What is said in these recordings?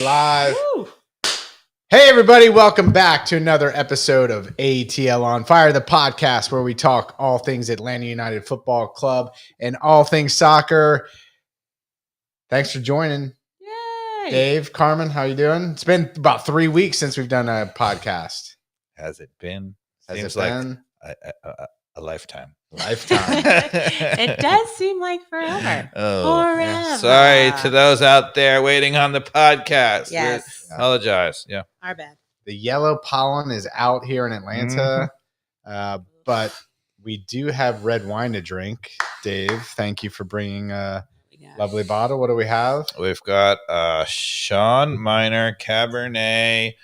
Live. Woo. Hey, everybody. Welcome back to another episode of ATL on Fire, the podcast where we talk all things Atlanta United Football Club and all things soccer. Thanks for joining. Yay. Dave, Carmen, how you doing? It's been about 3 weeks since we've done a podcast. Has it been? Seems like been? A lifetime. It does seem like forever. Forever. Yeah. Sorry to those out there waiting on the podcast. Yes. Apologize. Yeah. Our bad. The yellow pollen is out here in Atlanta, but we do have red wine to drink. Dave, thank you for bringing a lovely bottle. What do we have? We've got Sean Minor Cabernet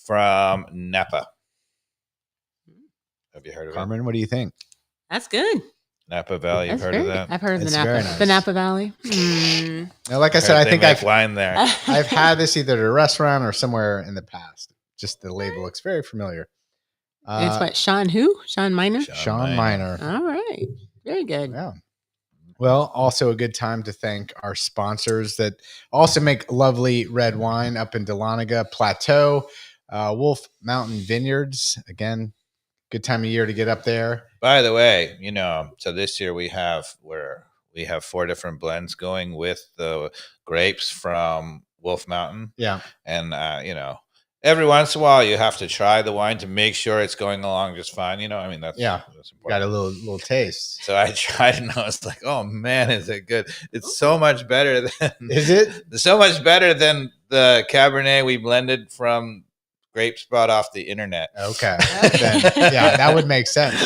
from Napa. Have you heard of Carmen, what do you think? That's good. Napa Valley? You've heard of that? I've heard of It's the Napa. very nice. The Napa Valley. Now, like I said, I think I've wine there. I've had this either at a restaurant or somewhere in the past. Just the label looks very familiar. It's what, Sean who? Sean Minor? Sean Minor. All right. Very good. Yeah. Well, also a good time to thank our sponsors that also make lovely red wine up in Dahlonega Plateau, Wolf Mountain Vineyards. Again, good time of year to get up there. By the way, so this year we have 4 different blends going with the grapes from Wolf Mountain. Yeah. And, every once in a while you have to try the wine to make sure it's going along just fine. That's important. Got a little taste. So I tried and I was like, oh man, is it good? It's so much better than Is it? So much better than the Cabernet we blended from grapes bought off the internet. Okay. Then, yeah, that would make sense.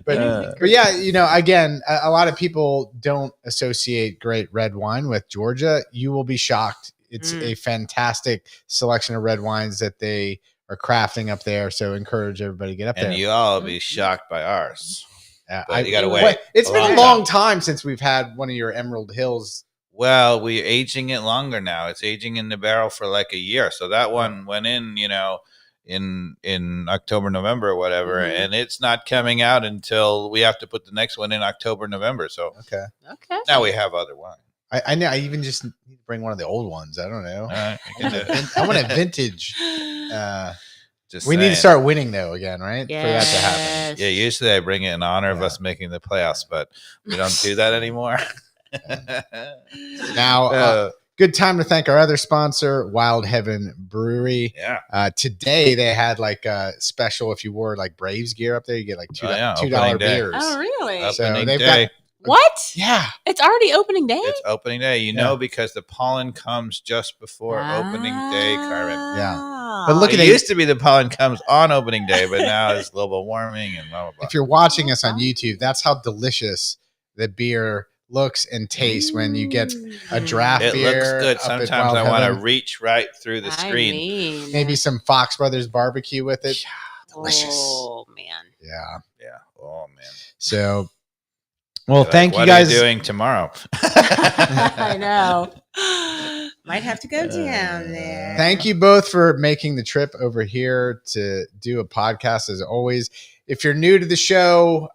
But yeah, again, a lot of people don't associate great red wine with Georgia. You will be shocked. It's a fantastic selection of red wines that they are crafting up there. So encourage everybody to get up there. And you all will be shocked by ours. You got to wait. It's been a long time since we've had one of your Emerald Hills. Well, we're aging it longer now. It's aging in the barrel for like a year. So that one went in, in October, November or whatever, and it's not coming out until we have to put the next one in October, November. So okay. Now we have other wine. I know. I even just need to bring one of the old ones. I don't know. I want a vintage. We need to start winning though again, right? Yes. For that to happen. Yeah, usually I bring it in honor of us making the playoffs, but we don't do that anymore. Now, good time to thank our other sponsor, Wild Heaven Brewery. Yeah. Today they had like a special. If you wore like Braves gear up there, you get like $2 beers. Oh, really? So opening they've day. got What? Yeah. It's already opening day? It's opening day, because the pollen comes just before opening day, Carmen. Yeah. But look it at used to be the pollen comes on opening day, but now it's global warming and blah, blah, blah. If you're watching us on YouTube, that's how delicious the beer looks and tastes when you get a draft beer. It looks good. Sometimes I want to reach right through the screen. Maybe some Fox Brothers barbecue with it. Delicious. Oh, man. Yeah. Yeah. Oh, man. So, well, thank you guys. What are you doing tomorrow? I know. Might have to go down there. Thank you both for making the trip over here to do a podcast as always. If you're new to the show,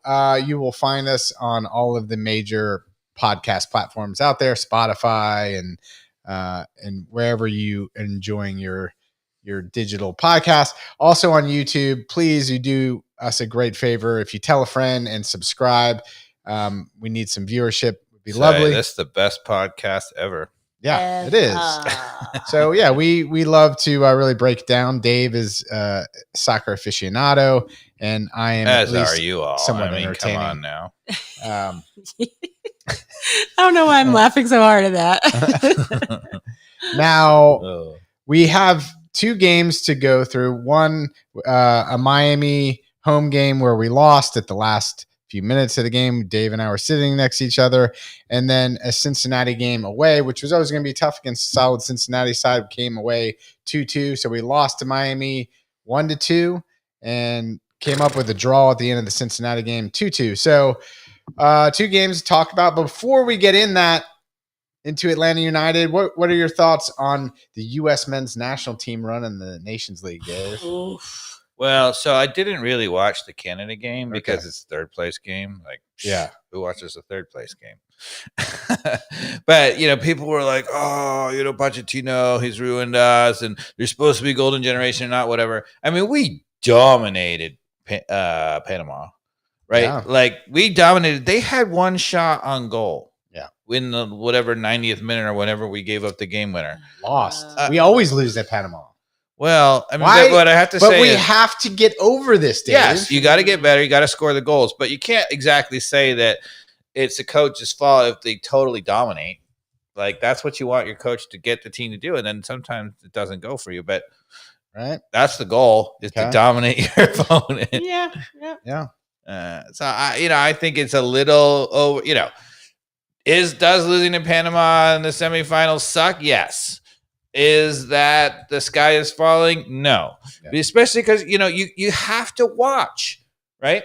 you will find us on all of the major podcast platforms out there, Spotify and wherever you enjoying your digital podcast. Also on YouTube, please, you do us a great favor if you tell a friend and subscribe. We need some viewership. Would be lovely. That's the best podcast ever. Yeah, it is. So yeah, we love to really break down. Dave is a soccer aficionado, and I am. As are you all. Somewhat entertaining. Come on now. I don't know why I'm laughing so hard at that. Now we have 2 games to go through. One, a Miami home game where we lost at the last few minutes of the game. Dave and I were sitting next to each other. And then a Cincinnati game away, which was always going to be tough against a solid Cincinnati side, came away 2-2. So we lost to Miami 1-2 and came up with a draw at the end of the Cincinnati game 2-2. So 2 games to talk about. Before we get into Atlanta United, what are your thoughts on the U.S. men's national team running the Nations League, Dave? Oof. Well, so I didn't really watch the Canada game because Okay. it's a third place game. Like, Yeah. who watches a third place game? But people were like, "Oh, Pochettino, he's ruined us, and they're supposed to be golden generation or not, whatever." I mean, we dominated Panama, right? Yeah. Like we dominated. They had one shot on goal. Yeah. In the whatever 90th minute or whenever we gave up the game winner. Lost. We always lose at Panama. Well, I mean, Why? what I have to But say we is, have to get over this, Dave. yes, you got to get better. You got to score the goals, but you can't exactly say that it's the coach's fault if they totally dominate. Like that's what you want your coach to get the team to do, and then sometimes it doesn't go for you. But that's the goal: is to dominate your opponent. Yeah. So I think it's a little over. Does losing to Panama in the semifinals suck? Yes. Is that the sky is falling? No. Yeah. Especially because, you have to watch, right?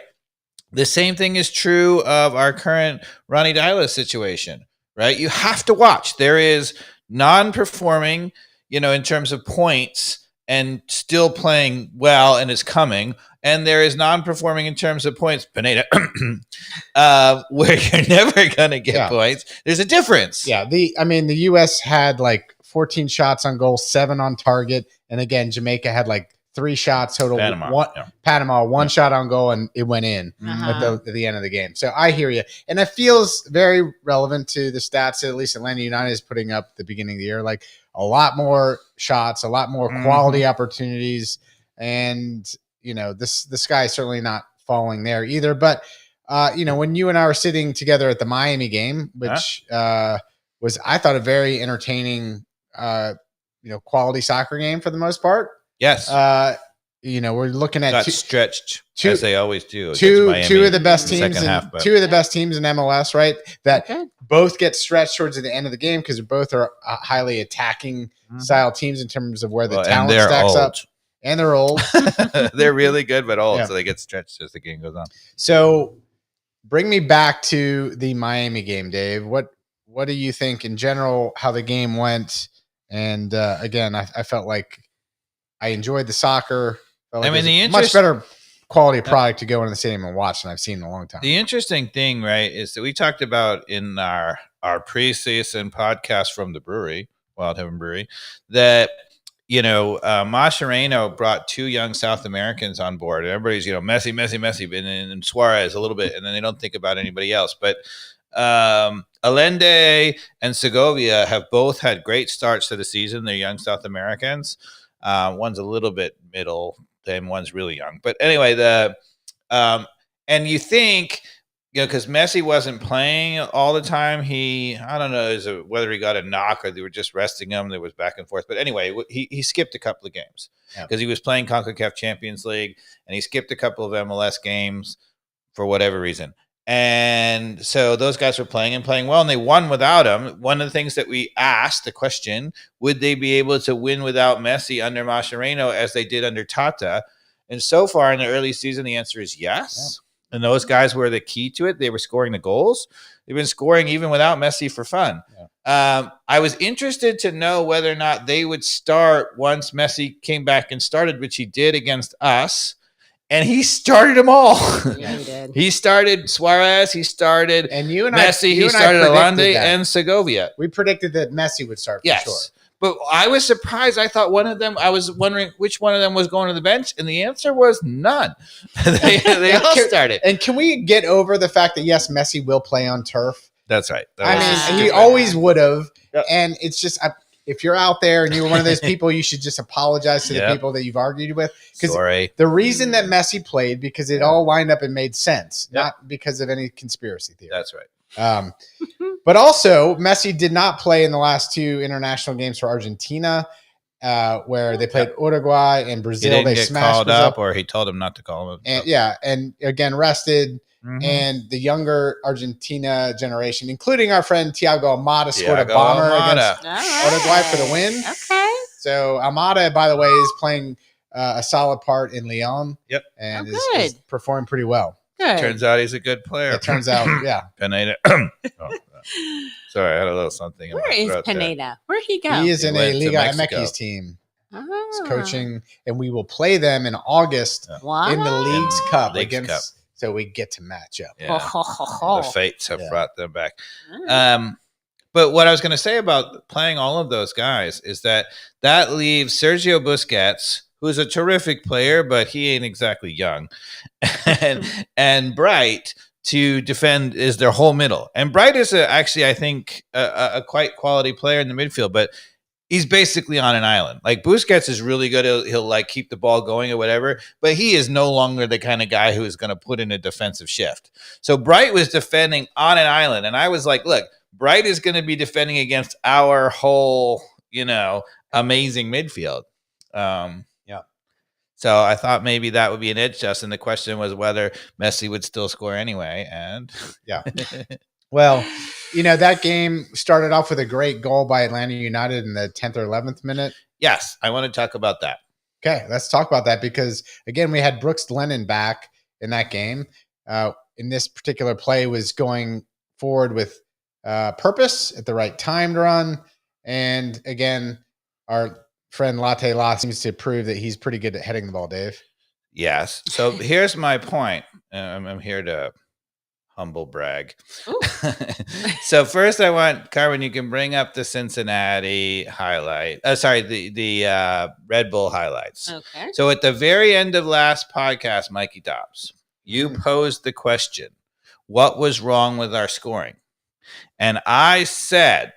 The same thing is true of our current Ronnie Dyla situation, right? You have to watch. There is non-performing, in terms of points and still playing well and is coming. And there is non-performing in terms of points, Pineda, where you're never going to get points. There's a difference. Yeah. The U.S. had like 14 shots on goal, 7 on target. And again, Jamaica had like 3 shots total. Panama, one shot on goal, and it went in at the end of the game. So I hear you. And it feels very relevant to the stats that at least Atlanta United is putting up at the beginning of the year. Like a lot more shots, a lot more quality opportunities. And, the sky is certainly not falling there either. But, when you and I were sitting together at the Miami game, which was, I thought, a very entertaining quality soccer game for the most part. Yes. We're looking at stretched as they always do. Two of the best teams, two of the best teams in MLS, right? That both get stretched towards the end of the game because both are highly attacking style teams in terms of where the talent stacks up. And they're old. They're really good, but old, so they get stretched as the game goes on. So, bring me back to the Miami game, Dave. What do you think in general? How the game went? And again, I felt like I enjoyed the soccer. Much better quality product to go into the stadium and watch than I've seen in a long time. The interesting thing, right, is that we talked about in our pre-season podcast from the brewery, Wild Heaven Brewery, that Mascherano brought 2 young South Americans on board. And everybody's Messi, and Suarez a little bit, and then they don't think about anybody else, but. Allende and Segovia have both had great starts to the season. They're young South Americans. One's a little bit middle, then one's really young. But anyway, and you think, because Messi wasn't playing all the time. I don't know whether he got a knock or they were just resting him. There was back and forth. But anyway, he skipped a couple of games because he was playing CONCACAF Champions League, and he skipped a couple of MLS games for whatever reason. And so those guys were playing well, and they won without him. One of the things that we asked the question, would they be able to win without Messi under Mascherano as they did under Tata? And so far in the early season, the answer is yes. Yeah. And those guys were the key to it. They were scoring the goals. They've been scoring even without Messi for fun. Yeah. I was interested to know whether or not they would start once Messi came back and started, which he did against us. And he started them all. Yeah, he did. He started Suarez. He started Messi. He started Allende and Segovia. We predicted that Messi would start for sure. But I was surprised. I thought one of them, I was wondering which one of them was going to the bench. And the answer was none. they all started. And can we get over the fact that, yes, Messi will play on turf? That's right. He always would have. Yep. And it's just... if you're out there and you were one of those people, you should just apologize to the people that you've argued with. Because the reason that Messi played, because it all lined up and made sense, not because of any conspiracy theory. That's right. But also, Messi did not play in the last 2 international games for Argentina, where they played Uruguay and Brazil. He didn't get called up, or he told him not to call him. And, and again, rested. Mm-hmm. And the younger Argentina generation, including our friend Thiago Almada, scored a bomber against Uruguay for the win. Okay. So Almada, by the way, is playing a solid part in Lyon. Yep. And is performing pretty well. Good. Turns out he's a good player. It turns out, yeah. Pineda. Sorry, I had a little something. Where is Pineda? Where'd he go? He is in a Liga MX team. Oh. coaching, and we will play them in August in the Leagues Cup so we get to match up. Yeah. The fates have brought them back. But what I was going to say about playing all of those guys is that leaves Sergio Busquets, who's a terrific player, but he ain't exactly young, and Bright to defend is their whole middle. And Bright is actually, I think, a quite quality player in the midfield, but he's basically on an island. Like Busquets is really good. He'll like keep the ball going or whatever, but he is no longer the kind of guy who is going to put in a defensive shift. So Bright was defending on an island. And I was like, look, Bright is going to be defending against our whole, amazing midfield. So I thought maybe that would be an edge test. And the question was whether Messi would still score anyway. And well, that game started off with a great goal by Atlanta United in the 10th or 11th minute. Yes, I want to talk about that. Okay, let's talk about that because, again, we had Brooks Lennon back in that game. In this particular play was going forward with purpose at the right time to run. And, again, our friend Latte La seems to prove that he's pretty good at heading the ball, Dave. Yes. So here's my point. I'm here to humble brag. So first I want, Carmen, you can bring up the Cincinnati highlight. The Red Bull highlights. Okay. So at the very end of last podcast, Mikey Dobbs, you posed the question, what was wrong with our scoring? And I said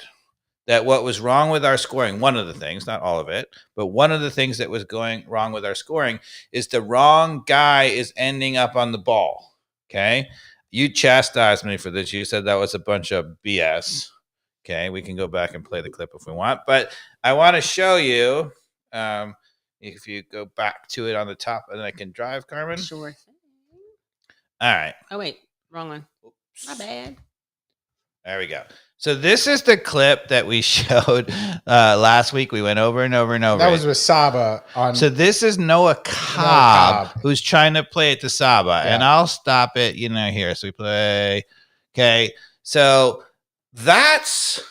that what was wrong with our scoring, one of the things, not all of it, but one of the things that was going wrong with our scoring is the wrong guy is ending up on the ball. Okay. You chastised me for this. You said that was a bunch of BS. Okay. We can go back and play the clip if we want, but I want to show you, if you go back to it on the top and I can drive, Carmen. Sure thing. All right. Oh, wait. Wrong one. Oops. My bad. There we go. So this is the clip that we showed last week. We went over and over and over. That was with Saba on. So this is Noah Cobb who's trying to play it to Saba, and I'll stop it. Here. So we play. Okay. So that's.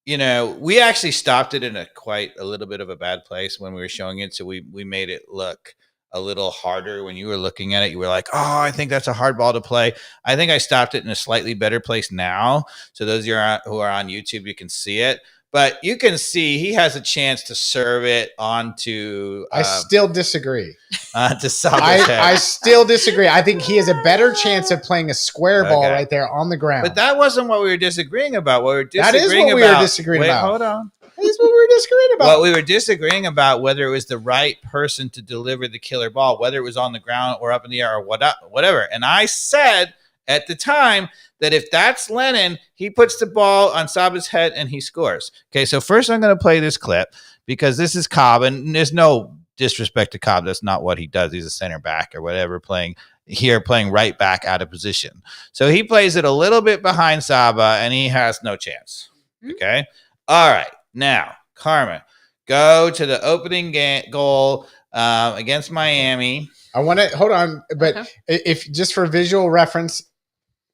We actually stopped it in quite a little bit of a bad place when we were showing it. So we made it look a little harder. When you were looking at it, you were like, oh, I think that's a hard ball to play. I think I stopped it in a slightly better place now. So those of you who are on YouTube, you can see it. But you can see he has a chance to serve it onto. I still disagree. To Saba's head. I still disagragree. I think he has a better chance of playing a square ball right there on the ground. But that wasn't what we were disagreeing about. What we were disagreeing that is what we were disagreeing about. Hold on. That is what we were disagreeing about. What we were disagreeing about whether it was the right person to deliver the killer ball, whether it was on the ground or up in the air or whatever. And I said at the time that if that's Lennon, he puts the ball on Saba's head and he scores. Okay, so first I'm going to play this clip because this is Cobb, and there's no disrespect to Cobb. That's not what he does. He's a center back or whatever, playing right back out of position. So he plays it a little bit behind Saba, and he has no chance. Okay? All right. Now, Carmen, go to the opening goal against Miami. I want to hold on, but if just for visual reference,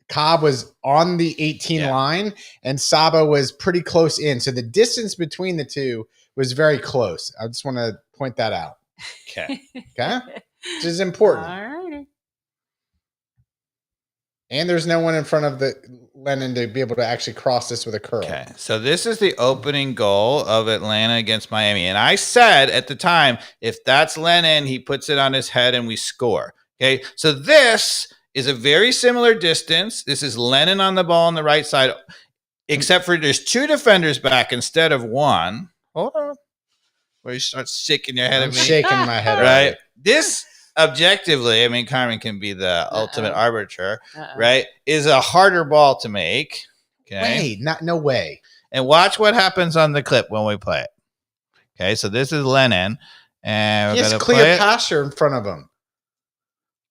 Cobb was on the 18 line and Saba was pretty close in. So the distance between the two was very close. I just want to point that out. Okay. Which is important. All right. And there's no one in front of the Lennon to be able to actually cross this with a curl. Okay. So this is the opening goal of Atlanta against Miami. And I said at the time, if that's Lennon, he puts it on his head and we score. Okay. So this is a very similar distance. This is Lennon on the ball on the right side, except for there's two defenders back instead of one. Hold on. Where you start shaking your head at me. I'm shaking my head. Right. This objectively, I mean, Carmen can be the ultimate arbiter, right? Is a harder ball to make. Okay. No way. And watch what happens on the clip when we play it. Okay. So this is Lennon. And he has Cleopatra in front of him.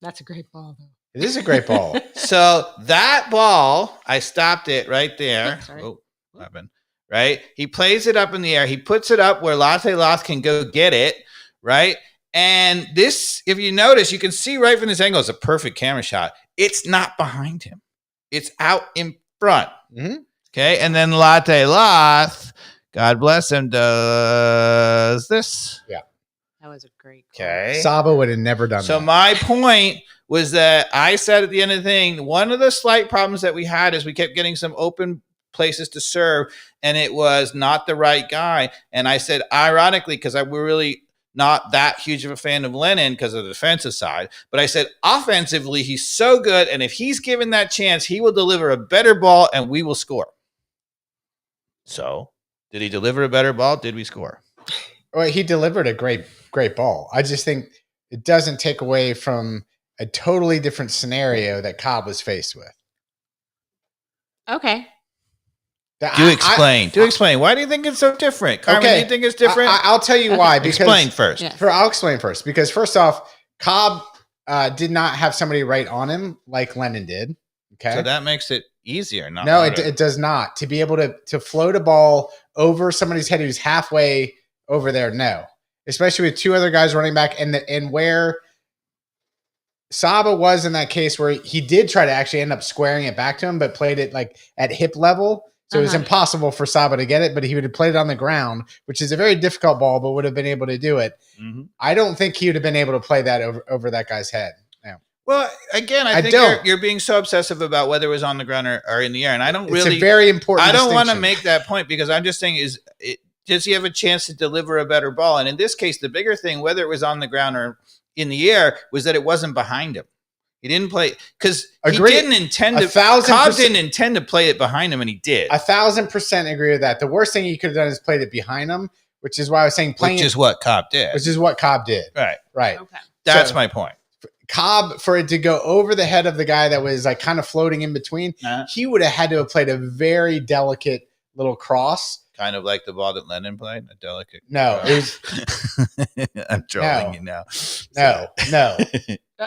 That's a great ball, though. It is a great ball. So that ball, I stopped it right there. Oh, what happened? Right? He plays it up in the air. He puts it up where Latte Loth can go get it. Right? And this, if you notice, you can see right from this angle, it's a perfect camera shot. It's not behind him. It's out in front. Mm-hmm. Okay. And then Latte Loth, God bless him, does this. Yeah. That was a great call. Okay. Saba would have never done that. So my point was that I said at the end of the thing, one of the slight problems that we had is we kept getting some open places to serve, and it was not the right guy. And I said, ironically, because we're really not that huge of a fan of Lennon because of the defensive side, but I said offensively, he's so good, and if he's given that chance, he will deliver a better ball, and we will score. So, did he deliver a better ball? Did we score? Well, he delivered a great ball. I just think it doesn't take away from a totally different scenario that Cobb was faced with. Okay. Do explain. Why do you think it's so different? Carmen, do you think it's different? I'll tell you why. Because explain first. Yeah. I'll explain first. Because first off, Cobb did not have somebody right on him like Lennon did. Okay. So that makes it easier. No, it does not. To be able to float a ball over somebody's head who's halfway over there, no. Especially with two other guys running back, and where Saba was in that case where he did try to actually end up squaring it back to him, but played it like at hip level. So it was impossible for Saba to get it, but he would have played it on the ground, which is a very difficult ball, but would have been able to do it. Mm-hmm. I don't think he would have been able to play that over that guy's head. No. Well, again, I think you're being so obsessive about whether it was on the ground or in the air, and I don't really. It's a very important. I don't want to make that point because I'm just saying does he have a chance to deliver a better ball? And in this case, the bigger thing, whether it was on the ground or in the air, was that it wasn't behind him. He didn't play because he didn't intend to. Cobb didn't intend to play it behind him, and he did. 1,000% agree with that. The worst thing he could have done is played it behind him, which is why I was saying which is what Cobb did. Right. Okay. That's my point. Cobb, for it to go over the head of the guy that was like kind of floating in between, he would have had to have played a very delicate little cross. Kind of like the ball that Lennon played, a delicate. No, it was. I'm trolling you now. No.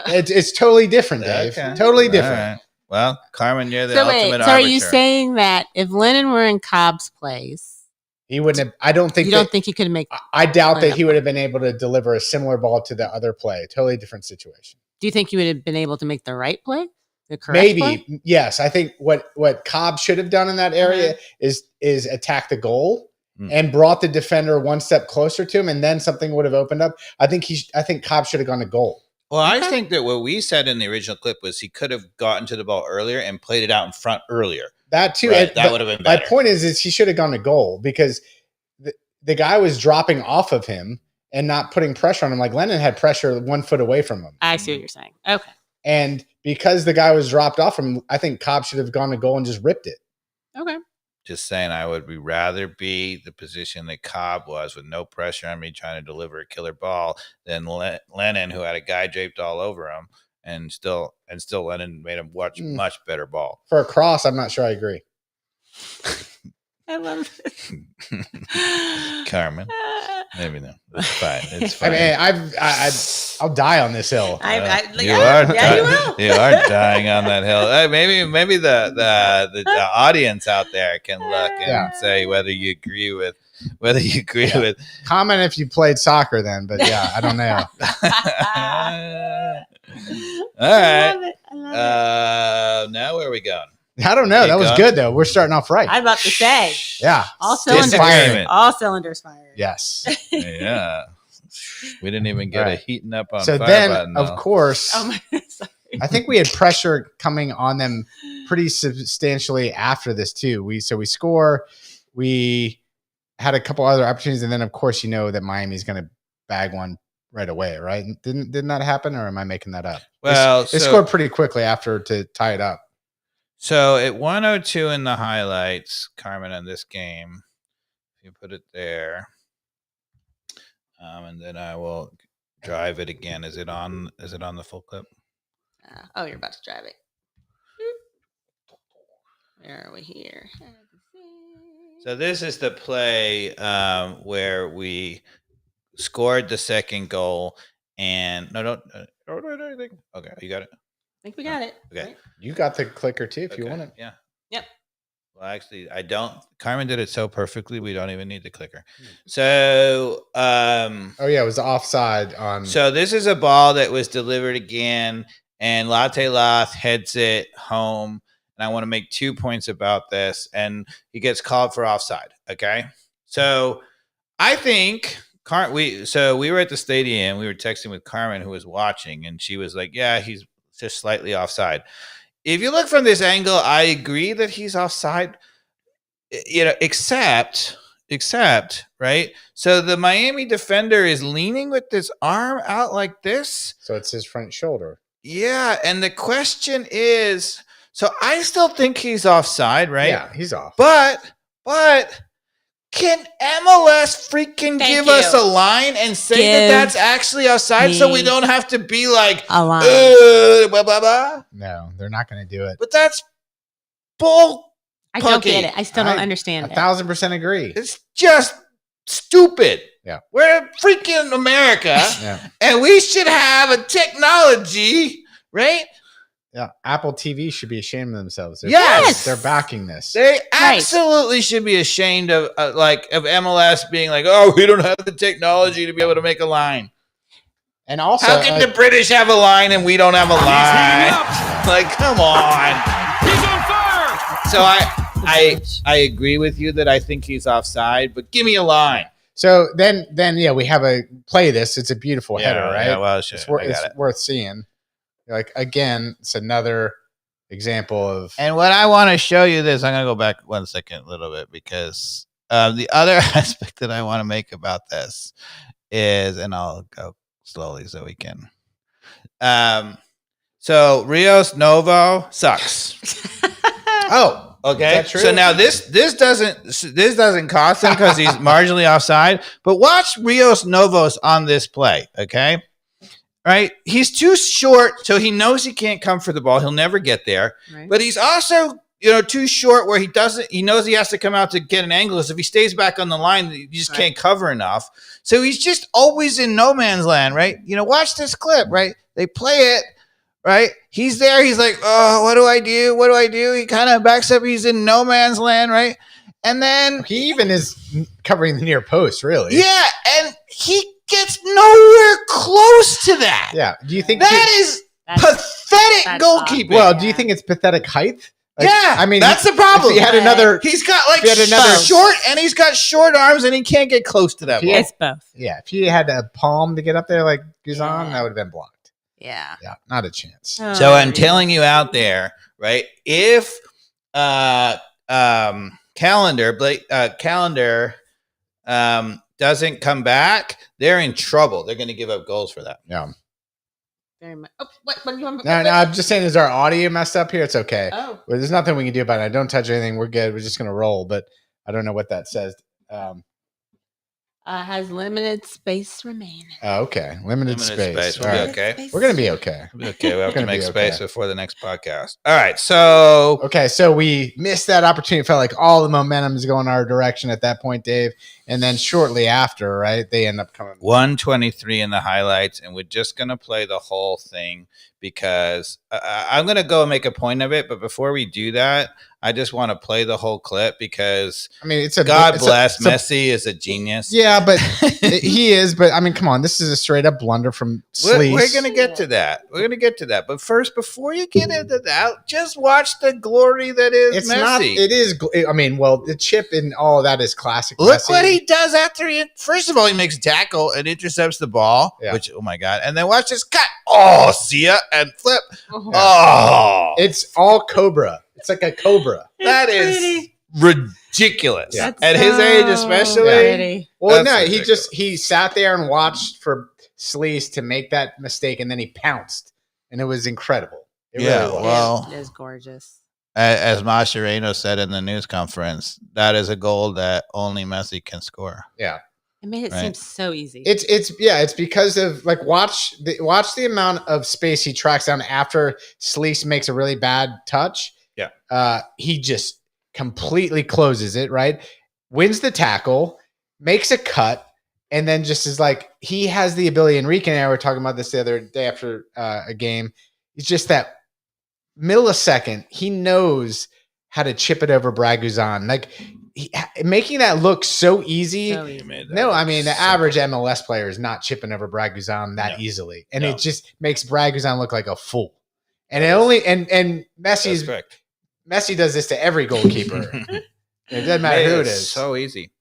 It's totally different, Dave. Okay. Totally different. Right. Well, Carmen, you're the ultimate arbiter. So are you saying that if Lennon were in Cobb's place, he wouldn't have? I don't think. You don't think he could make? I doubt that he would have been able to deliver a similar ball to the other play. Totally different situation. Do you think he would have been able to make the right play? The correct play? Yes. I think what Cobb should have done in that area is attack the goal and brought the defender one step closer to him, and then something would have opened up. I think Cobb should have gone to goal. Well, I think that what we said in the original clip was he could have gotten to the ball earlier and played it out in front earlier. That too. Right? That would have been better. My point is he should have gone to goal because the guy was dropping off of him and not putting pressure on him. Like Lennon had pressure 1 foot away from him. I see what you're saying. Okay. And because the guy was dropped off from him, I think Cobb should have gone to goal and just ripped it. Okay. Just saying, I would rather be the position that Cobb was with no pressure on me trying to deliver a killer ball than Lennon, who had a guy draped all over him, and still Lennon made him watch much better ball. For a cross, I'm not sure I agree. I love it. Carmen. Maybe no. It's fine. It's fine. I mean, I'll die on this hill. You are dying on that hill. Maybe the audience out there can look and say whether you agree with comment if you played soccer then, but I don't know. All right. I love it. Now where are we going? I don't know. That was good though. We're starting off right. I'm about to say. Yeah. All cylinders firing. All cylinders firing. Yes. Yeah. We didn't even get a heating up on so fire then, button, of course, I think we had pressure coming on them pretty substantially after this too. We score. We had a couple other opportunities, and then of course you know that Miami's going to bag one right away, right? Didn't that happen, or am I making that up? Well, they scored pretty quickly after to tie it up. So at 102 in the highlights, Carmen, on this game, you put it there, and then I will drive it again. Is it on the full clip? You're about to drive it. Where are we here? So this is the play where we scored the second goal, and don't do anything. Okay, you got it. I think we got it. Okay. Right? You got the clicker too if you want it. Yeah. Yep. Well, actually, I don't. Carmen did it so perfectly, we don't even need the clicker. So, it was offside on. So this is a ball that was delivered again, and Latte Lath heads it home. And I want to make 2 points about this, and he gets called for offside. Okay. So I think we were at the stadium. We were texting with Carmen, who was watching, and she was like, "Yeah, he's just slightly offside." If you look from this angle, I agree that he's offside. Except right. So the Miami defender is leaning with his arm out like this. So it's his front shoulder. Yeah, and the question is, so I still think he's offside, right? Yeah, he's off. But can MLS freaking give us a line and say that that's actually offside, so we don't have to be like a line? Blah, blah, blah? No, they're not going to do it. But that's bull. I don't get it. I still don't understand it. 1,000% agree. It's just stupid. Yeah. We're freaking America, and we should have a technology, right? Yeah. Apple TV should be ashamed of themselves. They're backing this. They absolutely should be ashamed of MLS being like, oh, we don't have the technology to be able to make a line. And also, how can the British have a line and we don't have a line? Like, come on. He's on fire. So I agree with you that I think he's offside, but give me a line. So then we have a play this. It's a beautiful header, right? Yeah, well, it's worth seeing. Like, again, it's another example of. And what I want to show you this, I'm going to go back 1 second a little bit, because the other aspect that I want to make about this is, and I'll go slowly so we can. So Rios Novo sucks. Oh, okay. So now this doesn't cost him because he's marginally offside. But watch Rios Novos on this play. Okay. Right. He's too short, so he knows he can't come for the ball. He'll never get there. Right. But he's also, too short where he knows he has to come out to get an angle. So if he stays back on the line, you just can't cover enough. So he's just always in no man's land. Right. Watch this clip. Right. They play it. Right. He's there. He's like, oh, what do I do? What do I do? He kind of backs up. He's in no man's land. Right. And then he even is covering the near post, really. Yeah. And he gets nowhere close to that. Yeah. Do you think that's pathetic goalkeeping? Well, do you think it's pathetic height? Like, yeah, I mean, that's the problem. He had another. He's got short, and he's got short arms, and he can't get close to that ball. It's both. Yeah, if he had a palm to get up there like Guzan, that would have been blocked. Yeah, not a chance. Oh, so I'm telling you out there, right? If Calendar doesn't come back, they're in trouble. They're going to give up goals for that. Yeah. Very much. Oh, what do you want? No, I'm just saying, is our audio messed up here? It's okay. Oh. Well, there's nothing we can do about it. I don't touch anything. We're good. We're just going to roll, but I don't know what that says. Has limited space remaining. Oh, okay. Limited space. We'll be okay. We're going to be okay. We'll be okay. We have to make space before the next podcast. All right. So. Okay. So we missed that opportunity. It felt like all the momentum is going our direction at that point, Dave. And then shortly after, right, they end up coming. 123 in the highlights. And we're just going to play the whole thing because I'm going to go and make a point of it. But before we do that, I just want to play the whole clip because God bless Messi is a genius. Yeah, but he is. But I mean, come on, this is a straight up blunder from Sleece. We're going to get to that. But first, before you get into that, just watch the glory that is Messi. It is. I mean, well, the chip and all of that is classic. Look Messi. What he does after first of all, he makes a tackle and intercepts the ball, which, oh my God. And then watch this cut. Oh, see ya and flip. Oh, it's all Cobra. It's like a cobra. That is ridiculous. Yeah. At his age, especially. Well, no, he sat there and watched for Sleece to make that mistake, and then he pounced, and it was incredible. It really was. Well, it is gorgeous. As Mascherano said in the news conference, that is a goal that only Messi can score. Yeah. It made it seem so easy. It's because of watch the amount of space he tracks down after Sleece makes a really bad touch. Yeah. He just completely closes it, right? Wins the tackle, makes a cut, and then just is like, he has the ability. Enrique and I were talking about this the other day after a game. It's just that millisecond, he knows how to chip it over Braguzan. Like, making that look so easy. No, I mean, the average MLS player is not chipping over Braguzan that easily. And it just makes Braguzan look like a fool. And Messi does this to every goalkeeper. It doesn't matter who it is. So easy.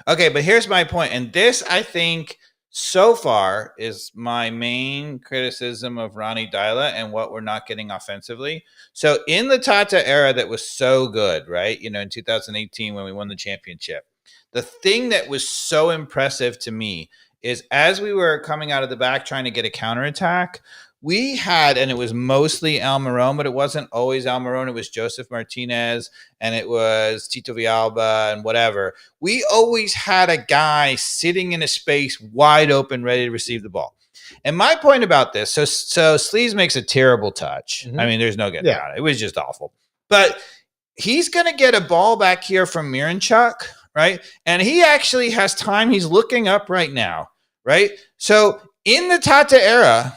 Okay, but here's my point. And this, I think, so far is my main criticism of Ronnie Dyla and what we're not getting offensively. So in the Tata era that was so good, right? You know, in 2018 when we won the championship, the thing that was so impressive to me is as we were coming out of the back trying to get a counterattack, we had, and it was mostly Almiron, but it wasn't always Almiron. It was Joseph Martinez and it was Tito Villalba and whatever. We always had a guy sitting in a space wide open, ready to receive the ball. And my point about this, so Sleaze makes a terrible touch. I mean, there's no getting around it. It was just awful. But he's going to get a ball back here from Miranchuk, right? And he actually has time. He's looking up right now, right? So in the Tata era,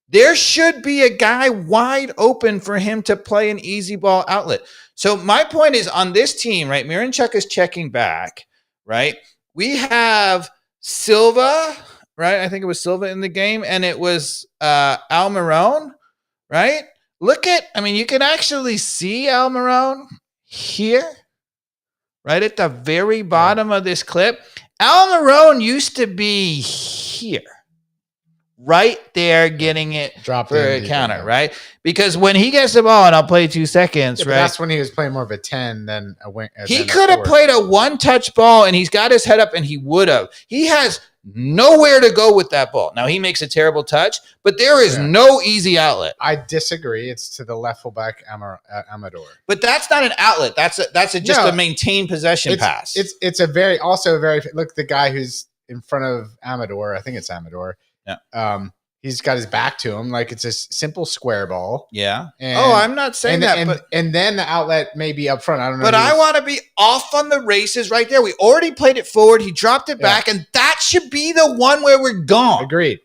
there should be a guy wide open for him to play an easy ball outlet. So my point is on this team, right? Miranchuk is checking back, right? We have Silva, right? I think it was Silva in the game, and it was Almiron, right? You can actually see Almiron here, right at the very bottom of this clip. Almiron used to be here. Right there, getting it Dropped for a counter, right? Because when he gets the ball, and I'll play 2 seconds, right? That's when he was playing more of a 10 than a wing. He could have played a one-touch ball, and he's got his head up, and he would have. He has nowhere to go with that ball. Now, he makes a terrible touch, but there is no easy outlet. I disagree. It's to the left fullback Amador. But that's not an outlet. That's just a maintained possession pass. It's a very look, the guy who's in front of Amador, I think it's Amador. Yeah. He's got his back to him, like it's a simple square ball. Yeah. And, I'm not saying that. And then the outlet may be up front. I don't know. But I want to be off on the races right there. We already played it forward. He dropped it back, and that should be the one where we're gone. Agreed.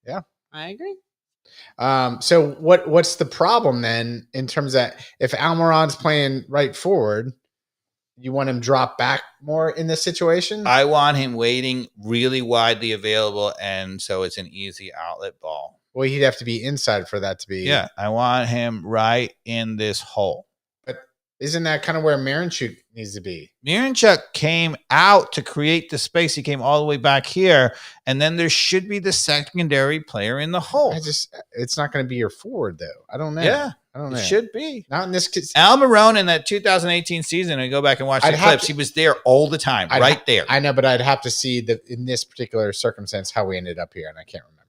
Yeah. I agree. So what's the problem then in terms of if Almiron's playing right forward? You want him drop back more in this situation? I want him waiting really widely available, and so it's an easy outlet ball. Well, he'd have to be inside for that to be. Yeah, I want him right in this hole. But isn't that kind of where Miranchuk needs to be? Miranchuk came out to create the space. He came all the way back here, and then there should be the secondary player in the hole. It's not going to be your forward, though. I don't know. Yeah. I don't know. It should be. Not in this case. Almiron in that 2018 season, I go back and watch the clips, he was there all the time, there. I know, but I'd have to see in this particular circumstance how we ended up here, and I can't remember.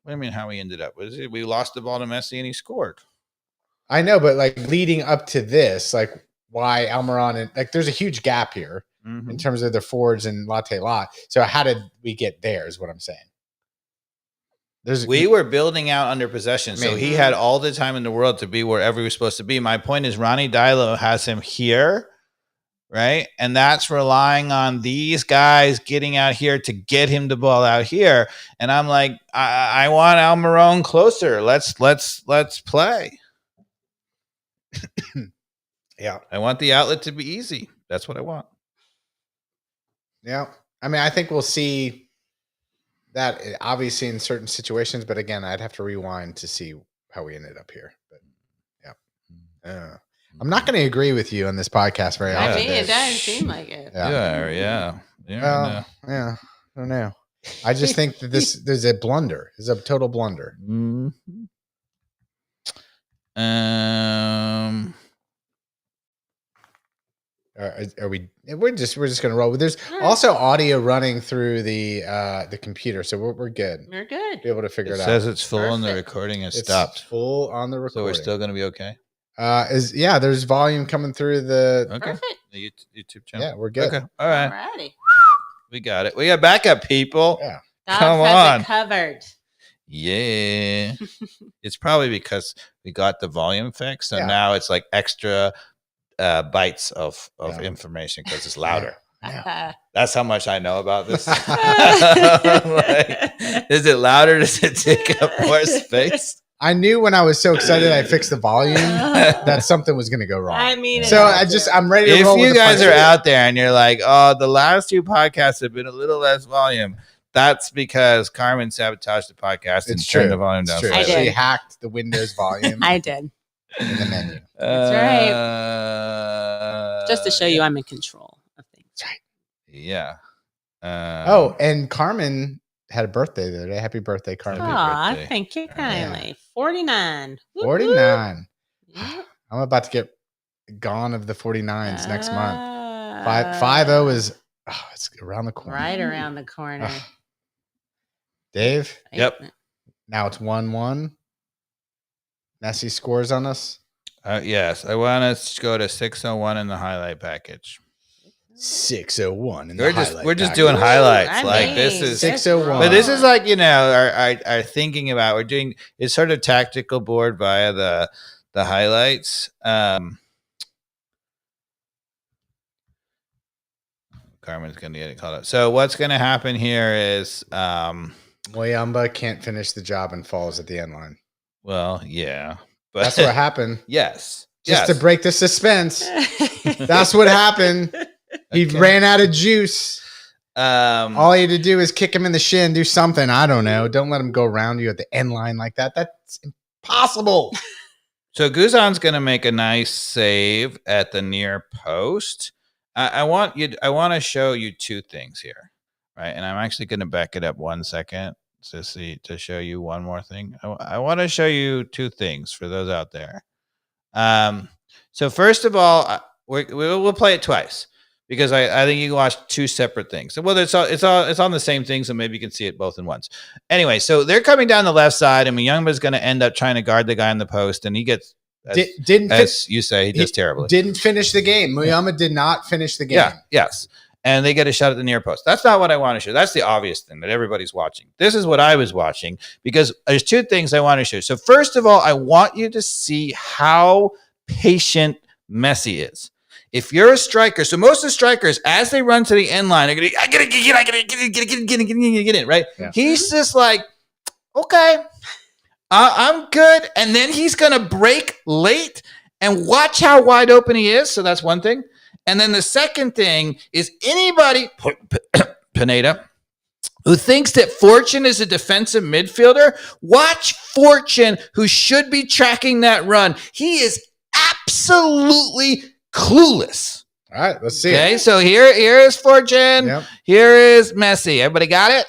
What do you mean how we ended up? We lost the ball to Messi and he scored. I know, but like leading up to this, like why Almiron and like there's a huge gap here in terms of the forwards and Latte Lot. So how did we get there is what I'm saying. We were building out under possession, so he had all the time in the world to be wherever he was supposed to be. My point is Ronnie Dylo has him here, right? And that's relying on these guys getting out here to get him the ball out here. And I'm like, I want Almiron closer. Let's play. Yeah. I want the outlet to be easy. That's what I want. Yeah. I mean, I think we'll see that obviously in certain situations, but again, I'd have to rewind to see how we ended up here. But yeah, I'm not going to agree with you on this podcast very often. I mean, it does seem like it. Yeah. I don't know. I just think that there's a blunder. It's a total blunder. Mm-hmm. Are we? We're just gonna roll. There's also audio running through the computer, so we're good. We're good. Be able to figure it out. It says it's full and the recording is stopped. Full on the recording. So we're still gonna be okay. There's volume coming through the Perfect. The YouTube channel. Yeah, we're good. Okay. All right. Alrighty. We got it. We got backup, people. Yeah. Come has on. it covered. Yeah. It's probably because we got the volume fixed, and now it's like extra bytes of information because it's louder. Yeah. That's how much I know about this. Like, is it louder? Does it take up more space? I knew when I was so excited I fixed the volume that something was going to go wrong. I mean, so I'm ready to roll. If you guys are out there and you're like, oh, the last 2 podcasts have been a little less volume, that's because Carmen sabotaged the podcast and turned the volume down. I did. She hacked the Windows volume. I did. In the menu. That's right. Just to show you I'm in control of things. That's right. Yeah. And Carmen had a birthday the other day. Happy birthday, Carmen. Aw, birthday. thank you kindly. 49. Whoop, 49. whoop. Yep. I'm about to get gone of the 49s next month. Ah, 5-0 is it's around the corner. right around the corner. Dave, Yep. now it's 1-1. Messi scores on us. Yes, I want to go to 601 in the highlight package. 601 in the We're just doing highlights. I Like mean, this is 601. But this is like, our thinking about, we're doing, it's sort of tactical board via the highlights. Carmen's going to get it called up. So what's going to happen here is, Moyamba can't finish the job and falls at the end line. well, yeah, but That's what happened. yes. Just yes. to break the suspense. That's what happened. He Okay. ran out of juice. All he had to do is kick him in the shin, do something. I don't know. Don't let him go around you at the end line like that. That's impossible. So Guzan's going to make a nice save at the near post. I want to show you two things here, right? And I'm actually going to back it up 1 second to show you one more thing. I want to show you two things for those out there. So first of all, we'll play it twice because I think you can watch two separate things. So whether it's on the same thing, so maybe you can see it both in once. Anyway, so they're coming down the left side, and Muyumba's going to end up trying to guard the guy in the post, and he gets you say, he does terribly. Didn't finish the game. Muyamba did not finish the game. Yeah, yes. And they get a shot at the near post. That's not what I want to show. That's the obvious thing that everybody's watching. This is what I was watching because there's two things I want to show. So first of all, I want you to see how patient Messi is. If you're a striker, so most of the strikers, as they run to the end line, are going to, I gotta get in, right? Yeah. He's just like, okay, I'm good. And then he's going to break late and watch how wide open he is. So that's one thing. And then the second thing is anybody, Pineda, who thinks that Fortune is a defensive midfielder, watch Fortune, who should be tracking that run. He is absolutely clueless. All right, let's see. Okay, so here is Fortune. Yep. Here is Messi. Everybody got it?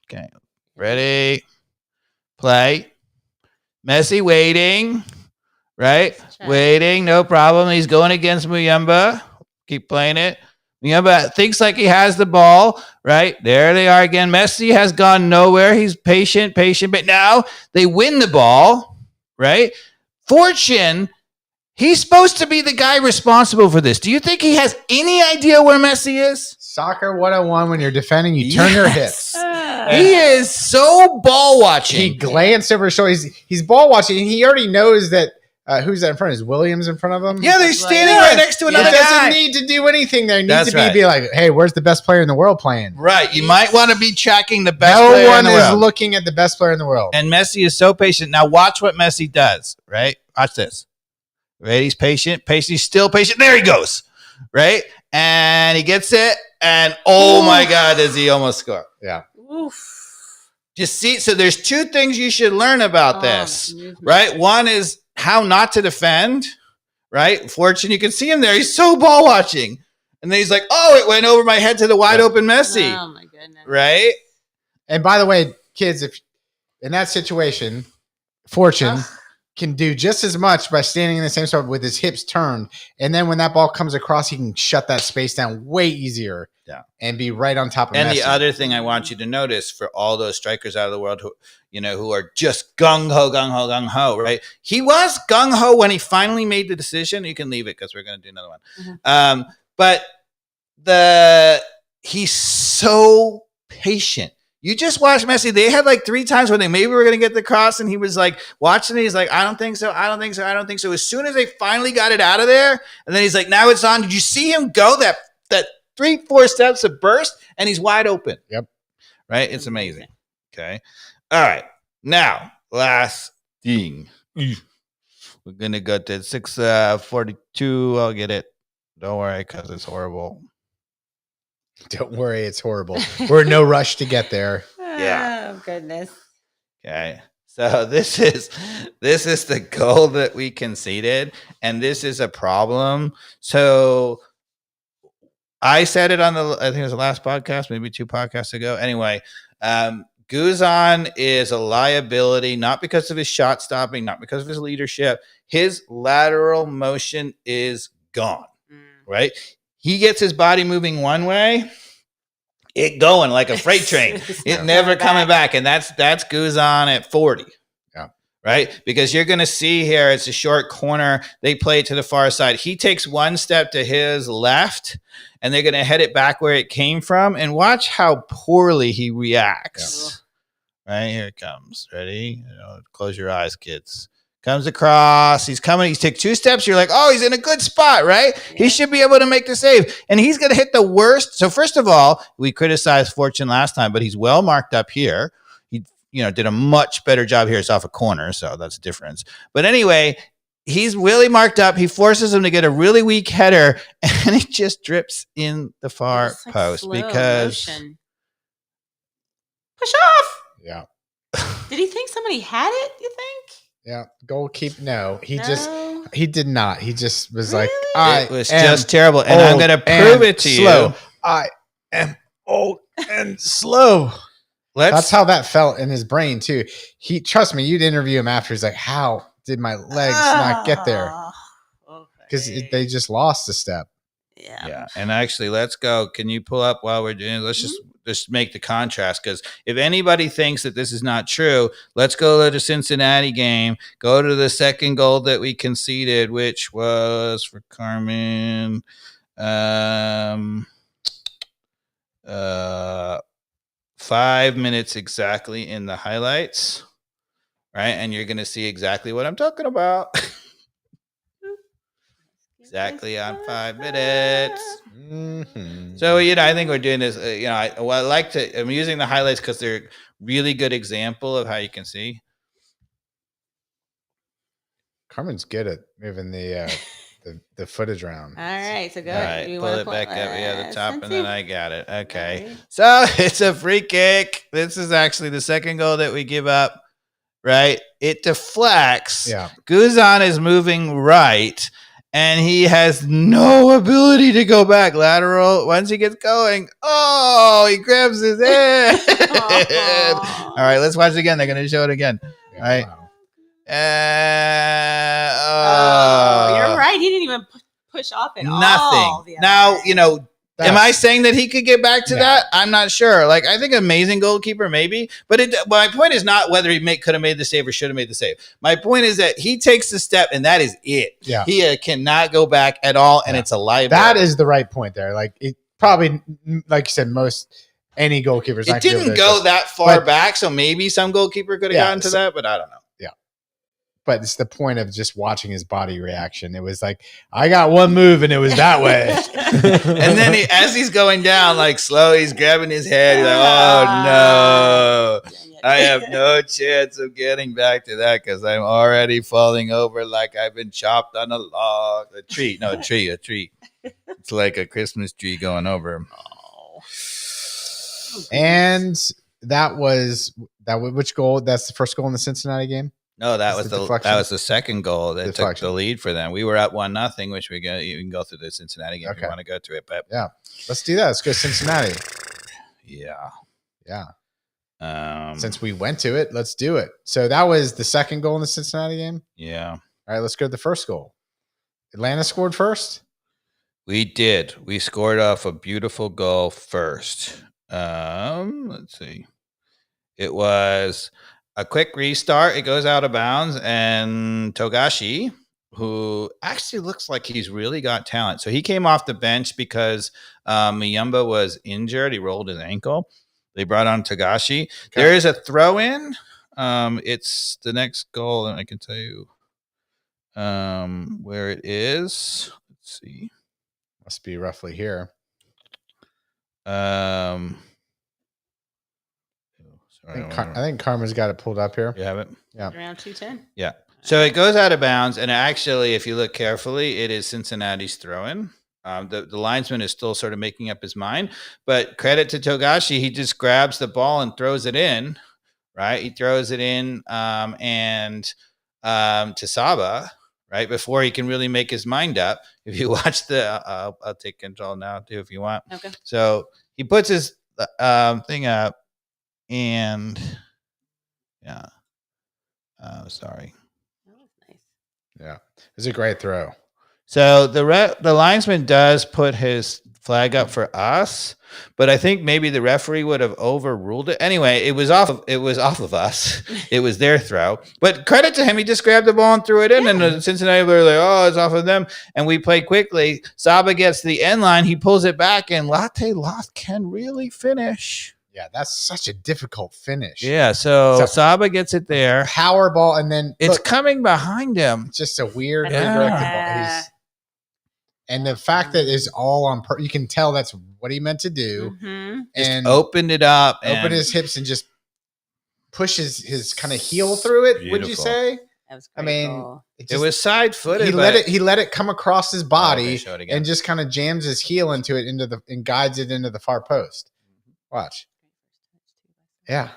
Okay, ready, play. Messi waiting, right? Waiting, no problem. He's going against Muyamba. Keep playing it. Muyamba thinks like he has the ball, right? There they are again. Messi has gone nowhere. He's patient, but now they win the ball, right? Fortune, he's supposed to be the guy responsible for this. Do you think he has any idea where Messi is? Soccer 101, when you're defending, you turn your hips. He is so ball watching. He glanced over his shoulder. He's ball watching, and he already knows that who's that in front? Is Williams in front of him? Yeah, they're standing right next to another guy. He doesn't guy. need to do anything there. He needs That's to right. be like, hey, where's the best player in the world playing? Right. You might want to be tracking the best No player one in the is world. looking at the best player in the world. And Messi is so patient. Now watch what Messi does, right? Watch this. Right? He's patient. He's still patient. There he goes. Right? And he gets it. And oh my God, does he almost score? Yeah. Oof. Just see, so there's two things you should learn about this, right? One is how not to defend, right? Fortune, you can see him there. He's so ball watching. And then he's like, oh, it went over my head to the wide open Messi, Oh my goodness. right? And by the way, kids, if in that situation, Fortune can do just as much by standing in the same spot with his hips turned. And then when that ball comes across, he can shut that space down way easier. Yeah. And be right on top of And Messi. the other thing I want you to notice for all those strikers out of the world who are just gung-ho, right? He was gung-ho when he finally made the decision. You can leave it because we're going to do another one. Mhm. But he's so patient. You just watch Messi. They had like 3 times when they maybe were going to get the cross, and he was like watching it. He's like, I don't think so. As soon as they finally got it out of there, and then he's like, now it's on. Did you see him go that 3-4 steps of burst, and he's wide open? Yep. Right? It's amazing. Okay. All right. Now, last thing. We're going to go to 642. I'll get it. Don't worry, because it's horrible. Don't worry, it's horrible. We're in no rush to get there. Yeah. Oh goodness. Okay. So this is the goal that we conceded, and this is a problem. So I said it on I think it was the last podcast, maybe 2 podcasts ago. Anyway, Guzan is a liability, not because of his shot stopping, not because of his leadership. His lateral motion is gone, right? He gets his body moving one way, it going like a freight train. It never coming back. And that's Guzan at 40. Right? Because you're going to see here, it's a short corner. They play it to the far side. He takes one step to his left, and they're going to head it back where it came from. And watch how poorly he reacts. Yeah. Right? Here it comes. Ready? Close your eyes, kids. Comes across. He's coming. He's taking 2 steps. You're like, oh, he's in a good spot, right? Yeah. He should be able to make the save. And he's going to hit the worst. So first of all, we criticized Fortune last time, but he's well marked up here. Did a much better job here. It's off a corner, so that's a difference. But anyway, he's really marked up. He forces him to get a really weak header, and it just drips in the far post because motion. Push off. Yeah. Did he think somebody had it? You think? Yeah. Goalkeeper. No, he did not. He just was really? like, it was just terrible, and I'm going to prove it to you. I am old and slow. That's how that felt in his brain too. Trust me, you'd interview him after. He's like, how did my legs not get there? Because they just lost a step. Yeah. And actually, let's go. Can you pull up while we're doing it? Let's just make the contrast. Because if anybody thinks that this is not true, let's go to the Cincinnati game. Go to the second goal that we conceded, which was for Carmen. 5 minutes exactly in the highlights, right? And you're going to see exactly what I'm talking about. Exactly on 5 minutes. Mm-hmm. So, I think we're doing this. I'm using the highlights because they're really good example of how you can see. Carmen's good at moving the footage around. All right, so go ahead. Right, pull it back up. Yeah, the top, and then I got it. Okay. Right. So it's a free kick. This is actually the second goal that we give up, right? It deflects. Yeah. Guzan is moving right, and he has no ability to go back lateral. Once he gets going, he grabs his head. All right, let's watch it again. They're going to show it again. All right. Wow. You're right. He didn't even push off at all. Now, am I saying that he could get back to that? I'm not sure. I think amazing goalkeeper, maybe. But my point is not whether he could have made the save or should have made the save. My point is that he takes the step, and that is it. Yeah. He cannot go back at all, and it's a liability. That is the right point there. It probably, like you said, any goalkeepers. It didn't go that far back, so maybe some goalkeeper could have gotten to that, but I don't know. But it's the point of just watching his body reaction. It was like, I got one move and it was that way. And then as he's going down, slow, he's grabbing his head. He's like, oh, no. I have no chance of getting back to that because I'm already falling over like I've been chopped on a log. A tree. It's like a Christmas tree going over. And that was which goal? That's the first goal in the Cincinnati game? No, that was the second goal that took the lead for them. We were up 1-0, which you can go through the Cincinnati game if you want to go to it. But yeah, let's do that. Let's go Cincinnati. Yeah. Since we went to it, let's do it. So that was the second goal in the Cincinnati game. Yeah. All right, let's go to the first goal. Atlanta scored first. We did. We scored off a beautiful goal first. Let's see. It was a quick restart. It goes out of bounds, and Togashi, who actually looks like he's really got talent. So he came off the bench because Miyamba was injured. He rolled his ankle. They brought on Togashi. Okay. There is a throw-in. It's the next goal, and I can tell you where it is. Let's see. Must be roughly here. I think Karma's got it pulled up here. You have it? Yeah. Around 210. Yeah. So it goes out of bounds, and actually, if you look carefully, it is Cincinnati's throw-in. The linesman is still sort of making up his mind, but credit to Togashi, he just grabs the ball and throws it in, right? He throws it in, and to Saba, right before he can really make his mind up. If you watch the, I'll take control now too if you want. Okay. So he puts his thing up, and yeah, sorry. That was nice. Yeah, it was a great throw. So the linesman does put his flag up for us, but I think maybe the referee would have overruled it. Anyway, it was off of us. It was their throw. But credit to him, he just grabbed the ball and threw it in, and the Cincinnati were like, "Oh, it's off of them." And we played quickly. Saba gets to the end line, he pulls it back, and Latte Loth can really finish. Yeah, that's such a difficult finish. Yeah, so Saba gets it there. Power ball, and then It's coming behind him. It's just a weird Yeah. ball. And the fact that it's all on you can tell that's what he meant to do. Mm-hmm. And opened it up. Opened his hips and just pushes his kind of heel through it, would you Beautiful. say? That was I great mean, goal. It was side-footed. He let it come across his body show it again. and just kind of jams his heel into it and guides it into the far post. Watch. Yeah.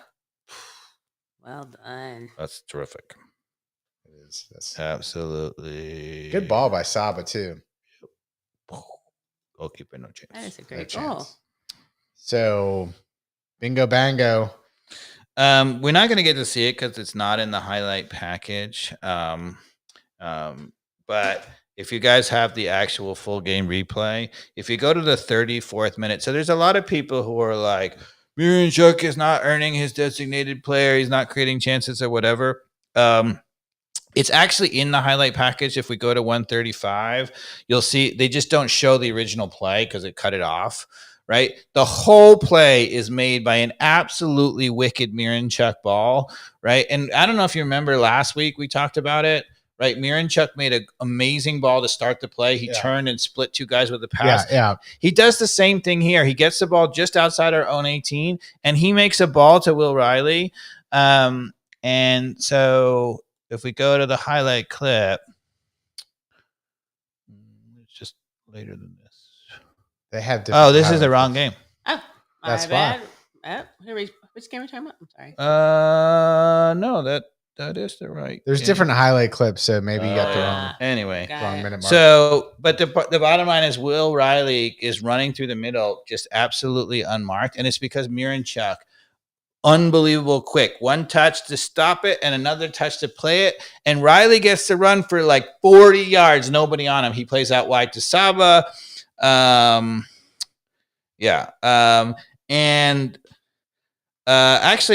Well done. That's terrific. It is. That's Absolutely. good ball by Saba too. Goalkeeper, no chance. That is a No great goal. chance. So, bingo bango. We're not going to get to see it because it's not in the highlight package. But if you guys have the actual full game replay, if you go to the 34th minute, so there's a lot of people who are like, Miranchuk is not earning his designated player. He's not creating chances or whatever. It's actually in the highlight package. If we go to 135, you'll see they just don't show the original play because it cut it off, right? The whole play is made by an absolutely wicked Miranchuk ball, right? And I don't know if you remember last week we talked about it, right? Miranchuk made an amazing ball to start the play. He turned and split two guys with a pass. Yeah. He does the same thing here. He gets the ball just outside our own 18, and he makes a ball to Will Riley. And so if we go to the highlight clip, it's just later than this. They have Oh, this is the wrong game. Oh, That's bad. Which game are we talking about? I'm sorry. No, that is the right. There's game. different highlight clips, so maybe you got the wrong Anyway, Got it. minute mark. so, but the bottom line is Will Riley is running through the middle just absolutely unmarked, and it's because Miranchuk, unbelievable quick. One touch to stop it and another touch to play it, and Riley gets to run for like 40 yards, nobody on him. He plays out wide to Saba. Actually,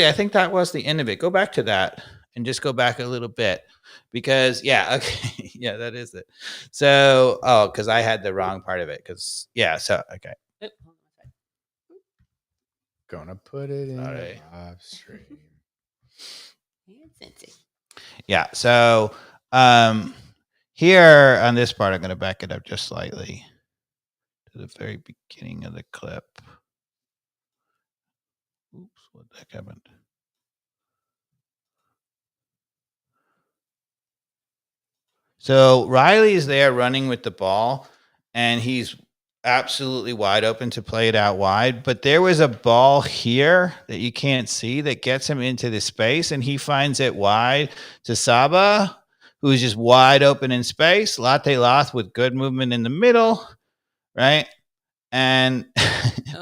I think that was the end of it. Go back to that and just go back a little bit because, okay. Yeah, that is it. So, because I had the wrong part of it okay. Oop, hold on a second. Gonna put it in All right. live stream. And Cincy. Yeah. So, here on this part, I'm going to back it up just slightly to the very beginning of the clip. Oops, what the heck happened? So Riley is there running with the ball, and he's absolutely wide open to play it out wide. But there was a ball here that you can't see that gets him into the space, and he finds it wide to Saba, who's just wide open in space. Latte Loth with good movement in the middle, right? And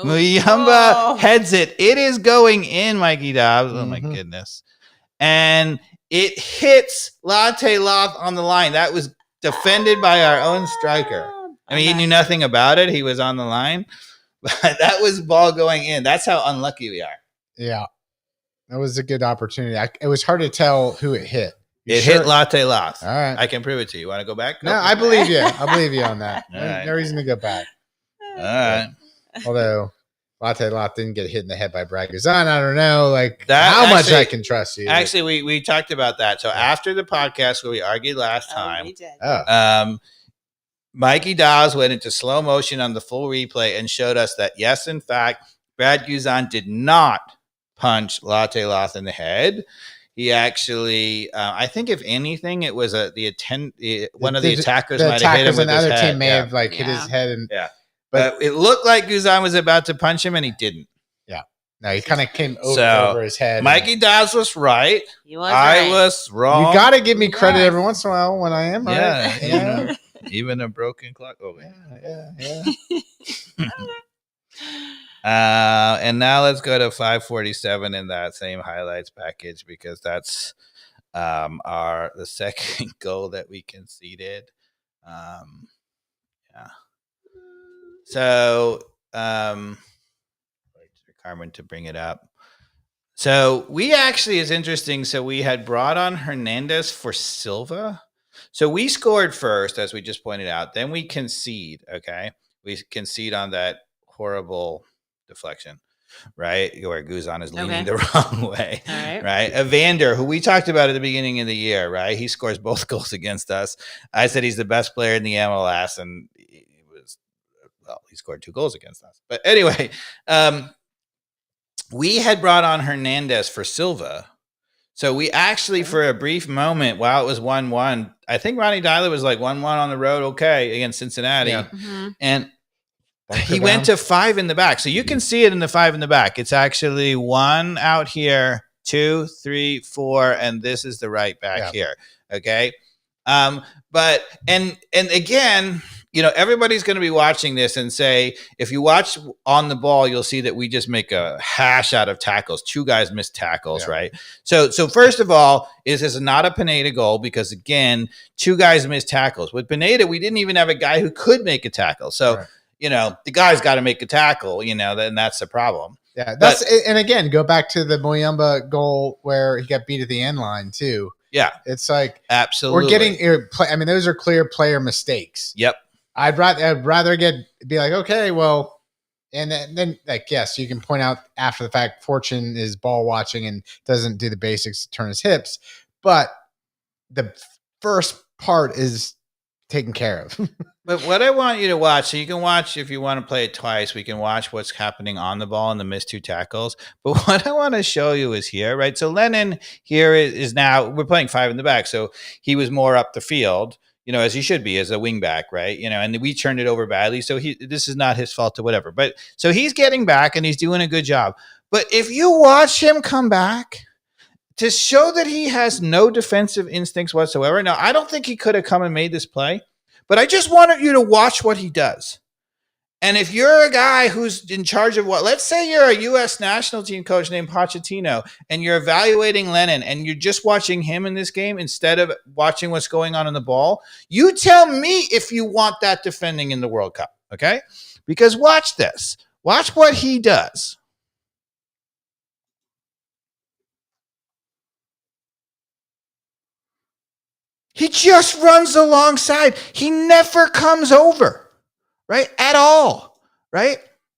Muyamba heads it. It is going in, Mikey Dobbs. Oh, my goodness. And it hits Latte Loth on the line. That was defended by our own striker. I mean, he knew nothing about it. He was on the line. But that was ball going in. That's how unlucky we are. Yeah. That was a good opportunity. It was hard to tell who it hit. It hit Latte Loth. All right. I can prove it to you. Want to go back? No, I believe you. I believe you on that. All right. No reason to go back. All right. Although Latte Loth didn't get hit in the head by Brad Guzan. I don't know That how much actually- I can trust you. Actually, we talked about that. So after the podcast where we argued last time, We did. Mikey Dawes went into slow motion on the full replay and showed us that, yes, in fact, Brad Guzan did not punch Latte Loth in the head. He actually, I think, if anything, it was one of the attackers might have hit him with his other head. team may have hit his head. But it looked like Guzan was about to punch him, and he didn't. Yeah. No, he kind of came So, over his head. Mikey Dodds was right. He was I right. was wrong. You got to give me credit Yes. every once in a while when I am right. Yeah, Yeah. even a broken clock. Oh, Yeah. And now let's go to 547 in that same highlights package because that's the second goal that we conceded. Yeah. So wait for Carmen to bring it up. So we actually is interesting. So we had brought on Hernandez for Silva. So we scored first, as we just pointed out. Then we concede. Okay, we concede on that horrible deflection, right? Where Guzan is leaning the wrong way. All right. Right. Evander, who we talked about at the beginning of the year, right? He scores both goals against us. I said he's the best player in the MLS, and he scored 2 goals against us. But anyway, we had brought on Hernandez for Silva. So we actually, for a brief moment, while it was 1-1, I think Ronnie Dyler was like 1-1 on the road, okay, against Cincinnati. Yeah. Mm-hmm. And he went to 5 in the back. So you can see it in the 5 in the back. It's actually 1 out here, 2, 3, 4, and this is the right back here. Okay. But again, everybody's going to be watching this and say, if you watch On the Ball, you'll see that we just make a hash out of tackles. 2 guys missed tackles, right? So first of all, this is not a Pineda goal because, again, 2 guys missed tackles. With Pineda, we didn't even have a guy who could make a tackle. So, the guy's got to make a tackle, then that's the problem. Yeah, and again, go back to the Muyumba goal where he got beat at the end line too. Yeah, it's like absolutely. We're getting. I mean, those are clear player mistakes. Yep. I'd rather be like, okay, well, and then like, yes, you can point out after the fact, Fortune is ball watching and doesn't do the basics to turn his hips, but the first part is taken care of. But what I want you to watch, so you can watch if you want to play it twice, we can watch what's happening on the ball and the missed 2 tackles. But what I want to show you is here, right? So Lennon here is now, we're playing 5 in the back. So he was more up the field, as he should be as a wing back, right? And we turned it over badly. So this is not his fault or whatever. But so he's getting back and he's doing a good job. But if you watch him come back, to show that he has no defensive instincts whatsoever. Now, I don't think he could have come and made this play. But I just wanted you to watch what he does. And if you're a guy who's in charge of let's say you're a U.S. national team coach named Pochettino, and you're evaluating Lennon, and you're just watching him in this game instead of watching what's going on in the ball, you tell me if you want that defending in the World Cup, okay? Because watch this. Watch what he does. He just runs alongside. He never comes over, right? At all, right?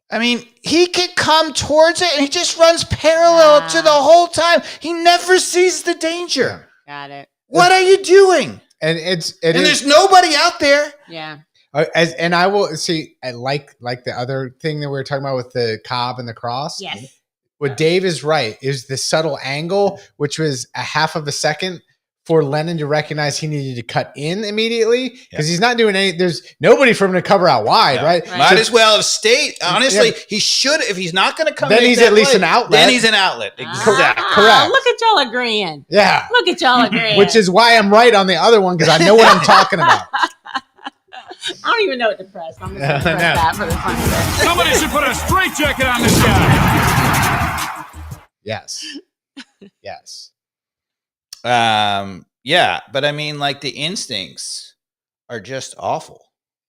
I mean, he could come towards it and he just runs parallel to the whole time. He never sees the danger. Got it. What are you doing? And there's nobody out there. Yeah. And I will see. I like the other thing that we were talking about with the Cobb and the cross. Yes. What Dave is right is the subtle angle, which was a half of a second for Lennon to recognize he needed to cut in immediately because he's not doing any. There's nobody for him to cover out wide, right? Might as well have stayed. Honestly, he should. If he's not going to come, then he's at least an outlet. Then he's an outlet. Exactly. Correct. Look at y'all agreeing. Yeah. Look at y'all agreeing. Which is why I'm right on the other one because I know what I'm talking about. I don't even know what to press. I'm just going to press that for the fun of it. Somebody should put a straitjacket on this guy. Yes. Yes. Yeah, but I mean, like the instincts are just awful.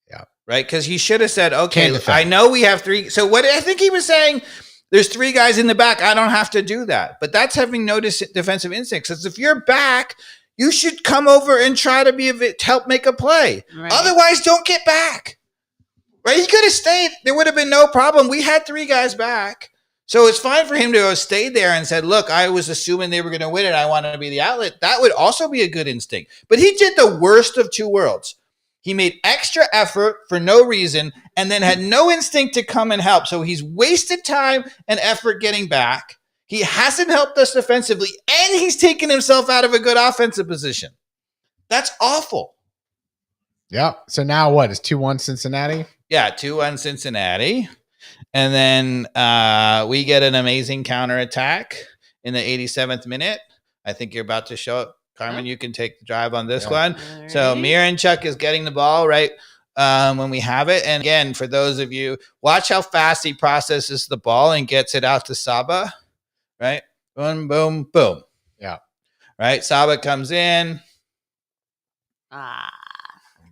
Yeah. Right? Because he should have said, okay, I know we have 3. So what I think he was saying, there's 3 guys in the back. I don't have to do that. But that's having no defensive instincts. Because if you're back, you should come over and try to help make a play. Right. Otherwise, don't get back. Right? He could have stayed. There would have been no problem. We had 3 guys back. So it's fine for him to have stayed there and said, look, I was assuming they were going to win it. I wanted to be the outlet. That would also be a good instinct. But he did the worst of 2 worlds. He made extra effort for no reason and then had no instinct to come and help. So he's wasted time and effort getting back. He hasn't helped us defensively, and he's taken himself out of a good offensive position. That's awful. Yeah. So now what? Is 2-1 Cincinnati? Yeah, 2-1 Cincinnati. And then we get an amazing counterattack in the 87th minute. I think you're about to show up. Carmen, you can take the drive on this one. All So right. Miranchuk is getting the ball right when we have it. And again, for those of you, watch how fast he processes the ball and gets it out to Saba, right? Boom, boom, boom. Yeah. Right? Saba comes in.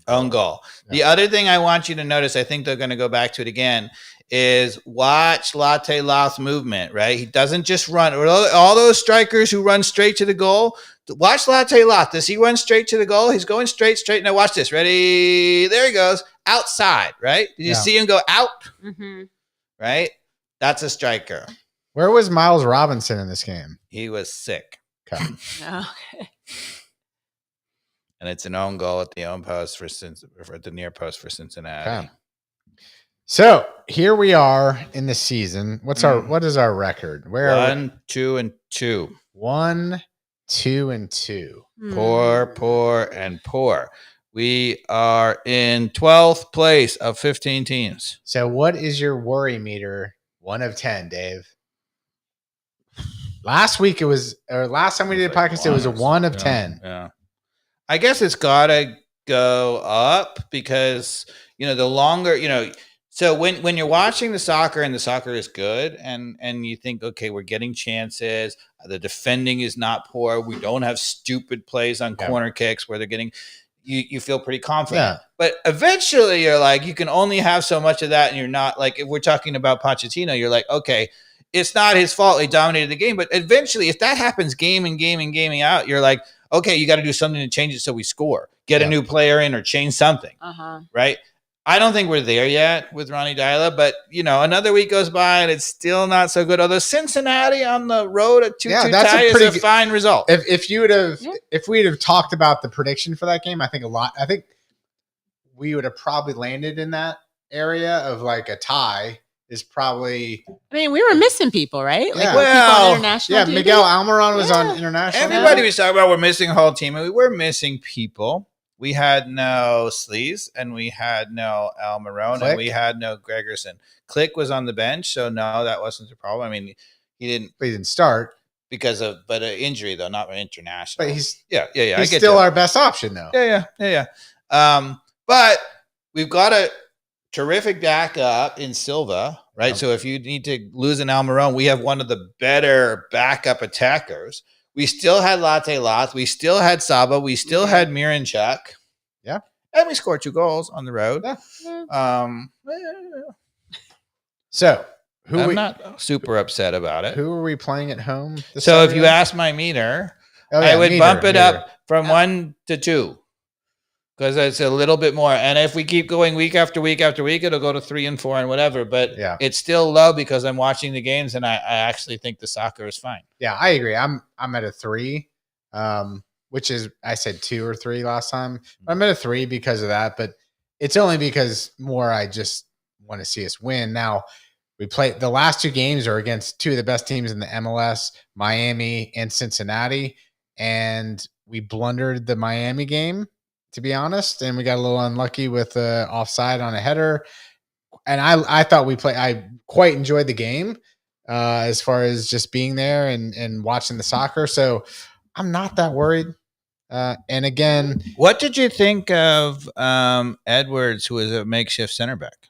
Own goal. Yeah. The other thing I want you to notice, I think they're going to go back to it again, is watch Latte Loth's movement, right? He doesn't just run. All those strikers who run straight to the goal, watch Latte Loth. Does he run straight to the goal? He's going straight. Now watch this. Ready? There he goes. Outside, right? Did you see him go out? Mm-hmm. Right? That's a striker. Where was Miles Robinson in this game? He was sick. Okay. Okay. And it's an own goal at the own post for the near post for Cincinnati. Okay. So here we are in the season. What is our record? Where 1, 2, and 2. 1, 2, and 2. Poor, and poor. We are in 12th place of 15 teams. So what is your worry meter? 1 of 10, Dave. Last time we did a podcast, it was a 1 of 10. Yeah. I guess it's gotta go up because the longer So when you're watching the soccer and the soccer is good and you think, okay, we're getting chances, the defending is not poor, we don't have stupid plays on corner kicks where they're getting, you feel pretty confident. Yeah. But eventually you're like, you can only have so much of that, and you're not like, if we're talking about Pochettino, you're like, okay, it's not his fault he dominated the game, but eventually if that happens game out, you're like, okay, you got to do something to change it so we score. Get a new player in or change something, right? I don't think we're there yet with Ronnie Dyla, but another week goes by and it's still not so good. Although Cincinnati on the road at 2-2 tie is a fine result. If we'd have talked about the prediction for that game, I think we would have probably landed in that area of like a tie is probably. I mean, we were missing people, right? Yeah. Like people on international duty? Miguel Almiron was on international. Everybody was talking about we're missing a whole team, and we were missing people. We had no Sleaze, and we had no Almiron, and we had no Gregerson. Click was on the bench, so no, that wasn't the problem. I mean, he didn't start because of an injury, though, not international. But he's He's still our best option, though. Yeah. But we've got a terrific backup in Silva, right? So if you need to lose an Almiron, we have one of the better backup attackers. We still had Latte Loth. We still had Saba. We still had Miranchuk. Yeah. And we scored 2 goals on the road. Yeah. So I'm not super upset about it. Who are we playing at home? So if you ask my meter, I would bump it up from 1 to 2. Because it's a little bit more. And if we keep going week after week after week, it'll go to 3 and 4 and whatever. But it's still low because I'm watching the games and I actually think the soccer is fine. Yeah, I agree. I'm at a 3, which is, I said 2 or 3 last time. I'm at a 3 because of that. But it's only because I just want to see us win. Now, we play the last 2 games are against 2 of the best teams in the MLS, Miami and Cincinnati. And we blundered the Miami game, to be honest, and we got a little unlucky with offside on a header. And I thought I quite enjoyed the game as far as just being there and watching the soccer. So I'm not that worried. And again, what did you think of Edwards, who was a makeshift center back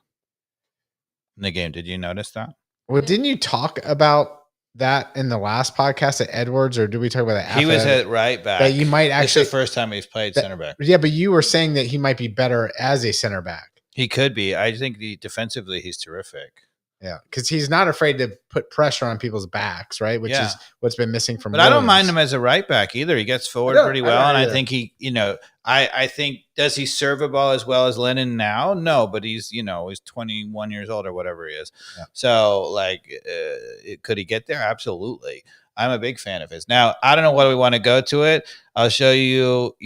in the game? Did you notice that? Well, didn't you talk about that in the last podcast at Edwards, or did we talk about that? He was at right back. That you might actually. It's the first time he's played center back. Yeah, but you were saying that he might be better as a center back. He could be. I think defensively he's terrific. Yeah, because he's not afraid to put pressure on people's backs, right? Which is what's been missing from. But I don't mind him as a right back either. He gets forward pretty well, and I think he, I think, does he serve a ball as well as Lennon now? No, but he's 21 years old or whatever he is. Yeah. So, could he get there? Absolutely. I'm a big fan of his. Now, I don't know whether we want to go to it. I'll show you.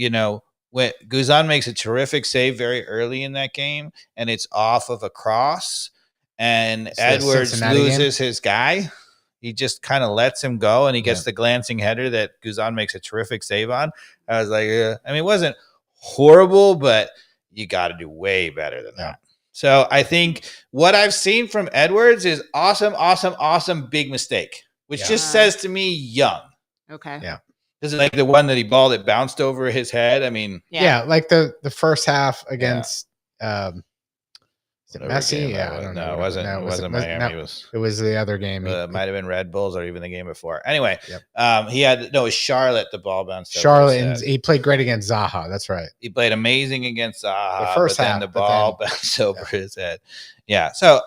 When Guzan makes a terrific save very early in that game, and it's off of a cross. And Edwards loses his guy. He just kind of lets him go, and he gets the glancing header that Guzan makes a terrific save on. I was like, it wasn't horrible, but you got to do way better than that. So I think what I've seen from Edwards is awesome, big mistake, which just says to me young. Okay. Yeah. This is like the one that he balled that bounced over his head. I mean, yeah, like the first half against is it Messi? Yeah, I don't know. No, it wasn't Miami. It was the other game. It might have been Red Bulls or even the game before. Anyway, Yep. it was Charlotte. The ball bounced. Charlotte, and he played great against Zaha. That's right. He played amazing against Zaha. The first but half, then the ball bounced over his head. Yeah, so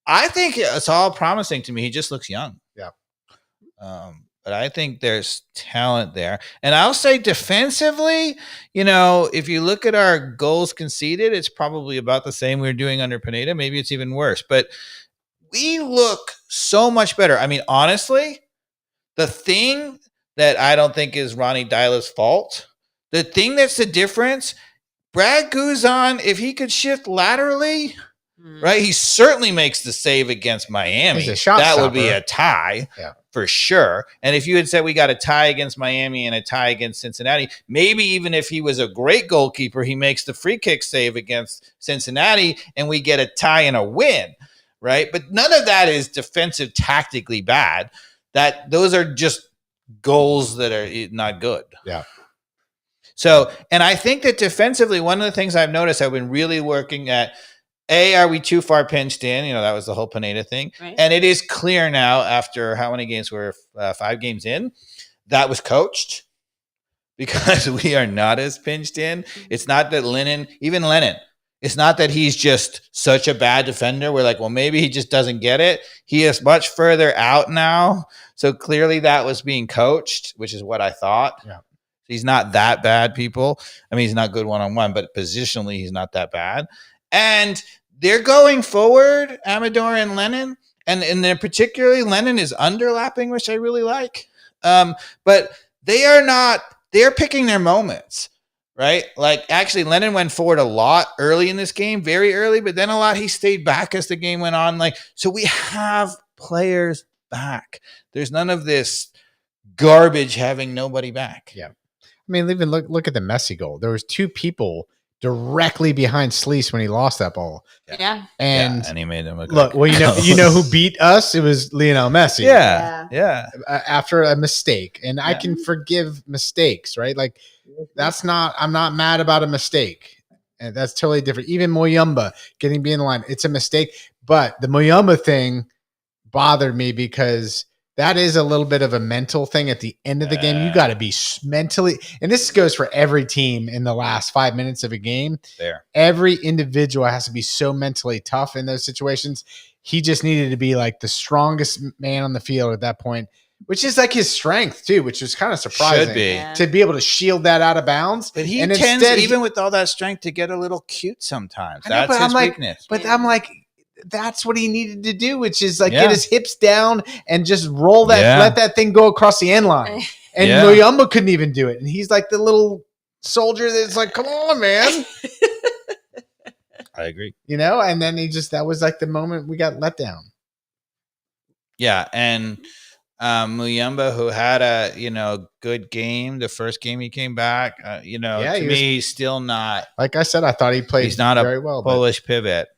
I think it's all promising to me. He just looks young. Yeah. But I think there's talent there. And I'll say defensively, if you look at our goals conceded, it's probably about the same we were doing under Pineda. Maybe it's even worse. But we look so much better. I mean, honestly, the thing that I don't think is Ronnie Dyla's fault, the thing that's the difference, Brad Guzan, if he could shift laterally, right, he certainly makes the save against Miami. He's a shot that stopper. Would be a tie. Yeah. For sure. And if you had said we got a tie against Miami and a tie against Cincinnati, maybe even if he was a great goalkeeper, he makes the free kick save against Cincinnati and we get a tie and a win, right? But none of that is defensive tactically bad. Those are just goals that are not good. Yeah. So, and I think that defensively, one of the things I've noticed I've been really working at, are we too far pinched in? That was the whole Pineda thing. Right. And it is clear now after how many games were 5 games in, that was coached because we are not as pinched in. It's not that Lennon, it's not that he's just such a bad defender. We're like, well, maybe he just doesn't get it. He is much further out now. So clearly that was being coached, which is what I thought. Yeah. He's not that bad, people. I mean, he's not good one-on-one, but positionally, he's not that bad. And they're going forward, Amador and Lennon, and then particularly Lennon is underlapping, which I really like. But they're picking their moments, right? Like actually Lennon went forward a lot early in this game, very early, but then a lot he stayed back as the game went on. So we have players back. There's none of this garbage having nobody back. Yeah. I mean, even look at the Messi goal. There was 2 people directly behind Sleece when he lost that ball. Yeah. And he made them look. Well, you know who beat us? It was Lionel Messi. Yeah. After a mistake, and I can forgive mistakes, right? Like I'm not mad about a mistake, and that's totally different. Even Muyumba getting being in the line, it's a mistake. But the Muyumba thing bothered me because that is a little bit of a mental thing at the end of the game. You got to be mentally, and this goes for every team in the last 5 minutes of a game. There, every individual has to be so mentally tough in those situations. He just needed to be like the strongest man on the field at that point, which is like his strength too, which was kind of surprising. Should be. To be able to shield that out of bounds. But he tends, even with all that strength, to get a little cute sometimes. That's his weakness. But I'm like, that's what he needed to do, which is get his hips down and just roll that, let that thing go across the end line. And Muyumba couldn't even do it. And he's like the little soldier that's like, come on, man. I agree. And then that was like the moment we got let down. Yeah. And Muyumba, who had a, good game, the first game he came back, to me, he's still not. Like I said, I thought he played he's not very a well. Polish pivot.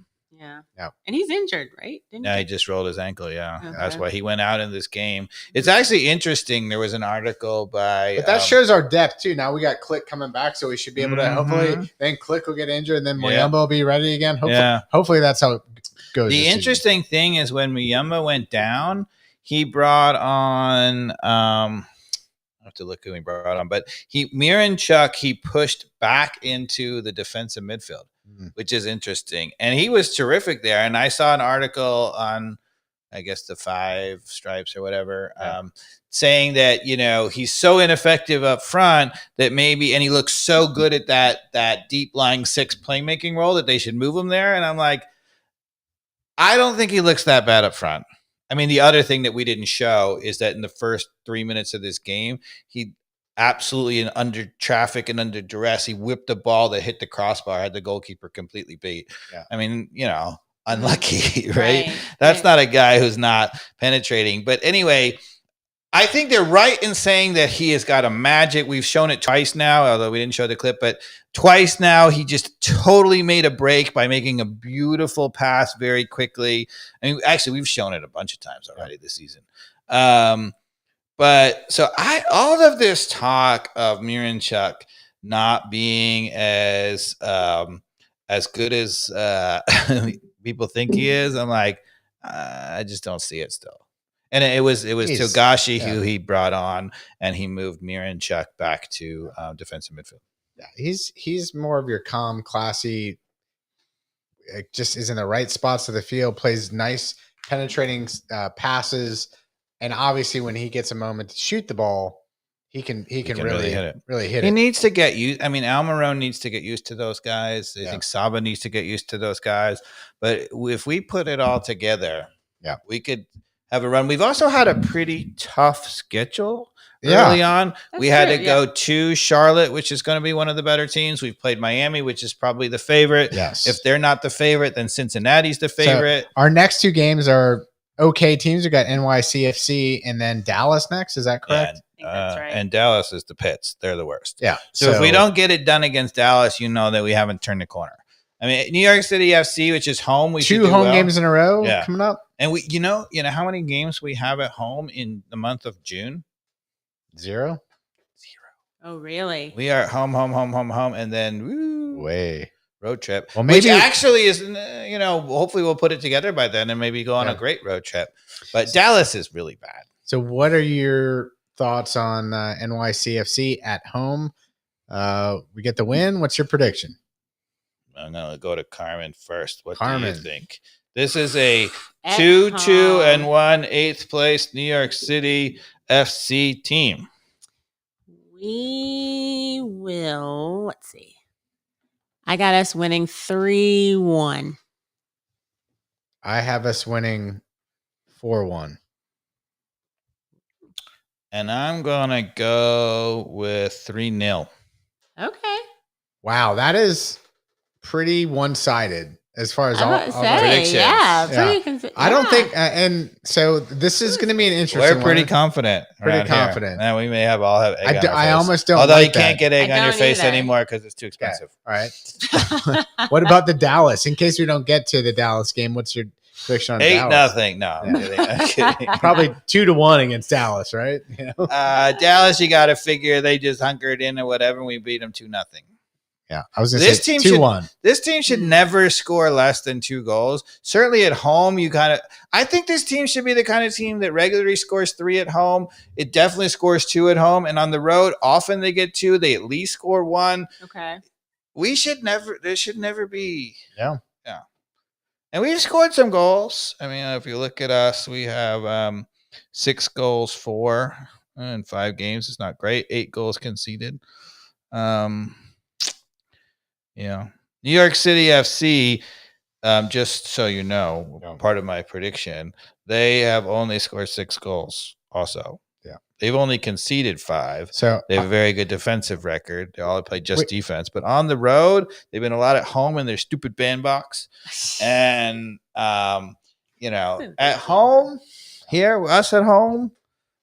Yeah. And he's injured, right? He just rolled his ankle. Yeah. Okay. That's why he went out in this game. It's actually interesting. There was an article by. But that shows our depth, too. Now we got Click coming back, so we should be able to hopefully. Then Click will get injured, and then Muyumba will be ready again. Hopefully that's how it goes. The interesting thing is when Muyumba went down, he brought on. I have to look who he brought on, but Miranchuk, he pushed back into the defensive midfield. Which is interesting. And he was terrific there. And I saw an article on, I guess, the 5 Stripes or whatever, saying that, he's so ineffective up front that maybe, and he looks so good at that deep lying 6 playmaking role that they should move him there. And I'm like, I don't think he looks that bad up front. I mean, the other thing that we didn't show is that in the first 3 minutes of this game, he absolutely under traffic and under duress, he whipped a ball that hit the crossbar, had the goalkeeper completely beat. I mean, unlucky, right? That's not a guy who's not penetrating. But anyway, I think they're right in saying that he has got a magic. We've shown it twice now, although we didn't show the clip, but twice now he just totally made a break by making a beautiful pass very quickly. I mean, actually, we've shown it a bunch of times already this season. But so all of this talk of Miranchuk not being as good as people think he is, I'm like, I just don't see it still. And it was Togashi who he brought on, and he moved Miranchuk back to defensive midfield. Yeah, he's more of your calm, classy. Just is in the right spots of the field, plays nice penetrating passes, and obviously when he gets a moment to shoot the ball, he can really hit it. Really hit it. He needs to get used. I mean, Almiron needs to get used to those guys. I think Saba needs to get used to those guys. But if we put it all together, we could have a run. We've also had a pretty tough schedule early on. We had to go to Charlotte, which is going to be one of the better teams. We've played Miami, which is probably the favorite. Yes. If they're not the favorite, then Cincinnati's the favorite. So our next two games are okay teams. We got NYCFC and then Dallas next. Is that correct? That's right. And Dallas is the pits. They're the worst. Yeah. So if we don't get it done against Dallas, you know that we haven't turned the corner. I mean, New York City FC, which is home, we should do home games in a row coming up. And we, you know how many games we have at home in the month of June? 0. Oh, really? We are home, and then road trip. Well, maybe which actually is, hopefully we'll put it together by then and maybe go on a great road trip. But Dallas is really bad. So, what are your thoughts on NYCFC at home? We get the win. What's your prediction? I'm gonna go to Carmen first. What Carmen. do you think? This is a 2-2-1 8th place New York City FC team. We will. Let's see. I got us winning 3-1. I have us winning 4-1. And I'm gonna go with 3-0. Okay. Wow, that is pretty one-sided as far as all predictions. I don't think, and so this is going to be an interesting. We're pretty confident. Pretty confident. And we may all have egg on our face. I almost don't. Although like you can't get egg on your face either. anymore because it's too expensive. Okay. All right. What about the Dallas? In case we don't get to the Dallas game, what's your prediction on Dallas? 8-0. No, I'm kidding. Probably 2-1 against Dallas, right? Dallas, you got to figure they just hunkered in or whatever, and we beat them 2-0. Yeah, I was going to say 2-1. This team should never score less than 2 goals. Certainly at home, I think this team should be the kind of team that regularly scores 3 at home. It definitely scores 2 at home, and on the road, often they get 2. They at least score 1. Okay. There should never be. Yeah. And we've scored some goals. I mean, if you look at us, we have 6 goals, 4 in 5 games. It's not great. 8 goals conceded. New York City FC, just so you know, part of my prediction, they have only scored 6 goals also. Yeah. They've only conceded 5. So they have a very good defensive record. They all play defense. But on the road, they've been a lot at home in their stupid bandbox. And, at home, here, us at home,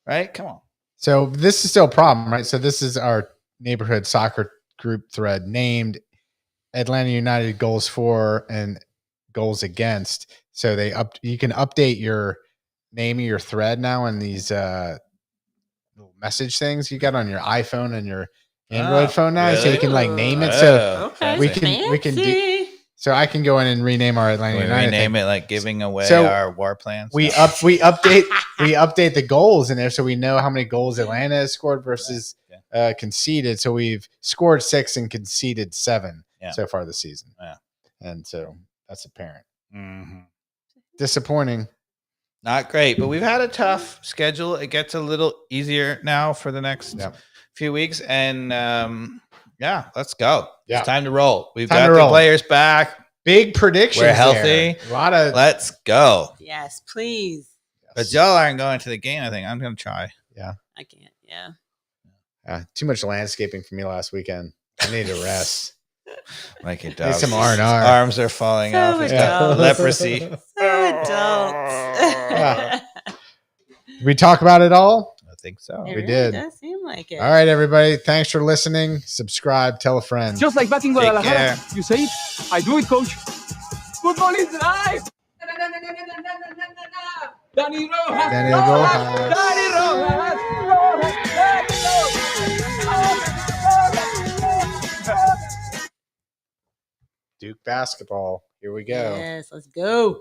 right? Come on. So this is still a problem, right? So this is our neighborhood soccer group thread named Atlanta United goals for and goals against. So you can update your name of your thread now in these little message things you got on your iPhone and your Android phone now. Really? So you can name it. So we can do. So I can go in and rename our Atlanta United. Rename it like giving away our war plans. We update the goals in there so we know how many goals Atlanta has scored versus conceded. So we've scored 6 and conceded 7. So far this season. Yeah. And so that's apparent. Mm-hmm. Disappointing. Not great, but we've had a tough schedule. It gets a little easier now for the next few weeks. And let's go. Yeah. It's time to roll. We've got the players back. Big predictions. We're healthy. Let's go. Yes, please. Yes. But y'all aren't going to the game, I think. I'm going to try. Yeah. I can't. Yeah. Too much landscaping for me last weekend. I need a rest. Like it does. Some R&R. Arms are falling off. He's got leprosy. So adults. Did we talk about it all? I think so. It We really did. does seem like it. All right, everybody. Thanks for listening. Subscribe. Tell a friend. Just like back in Take Guadalajara. care. You say it, I do it, coach. Football is life. Danny Rojas. Danny Rojas. Danny Rojas. Duke basketball. Here we go. Yes, let's go.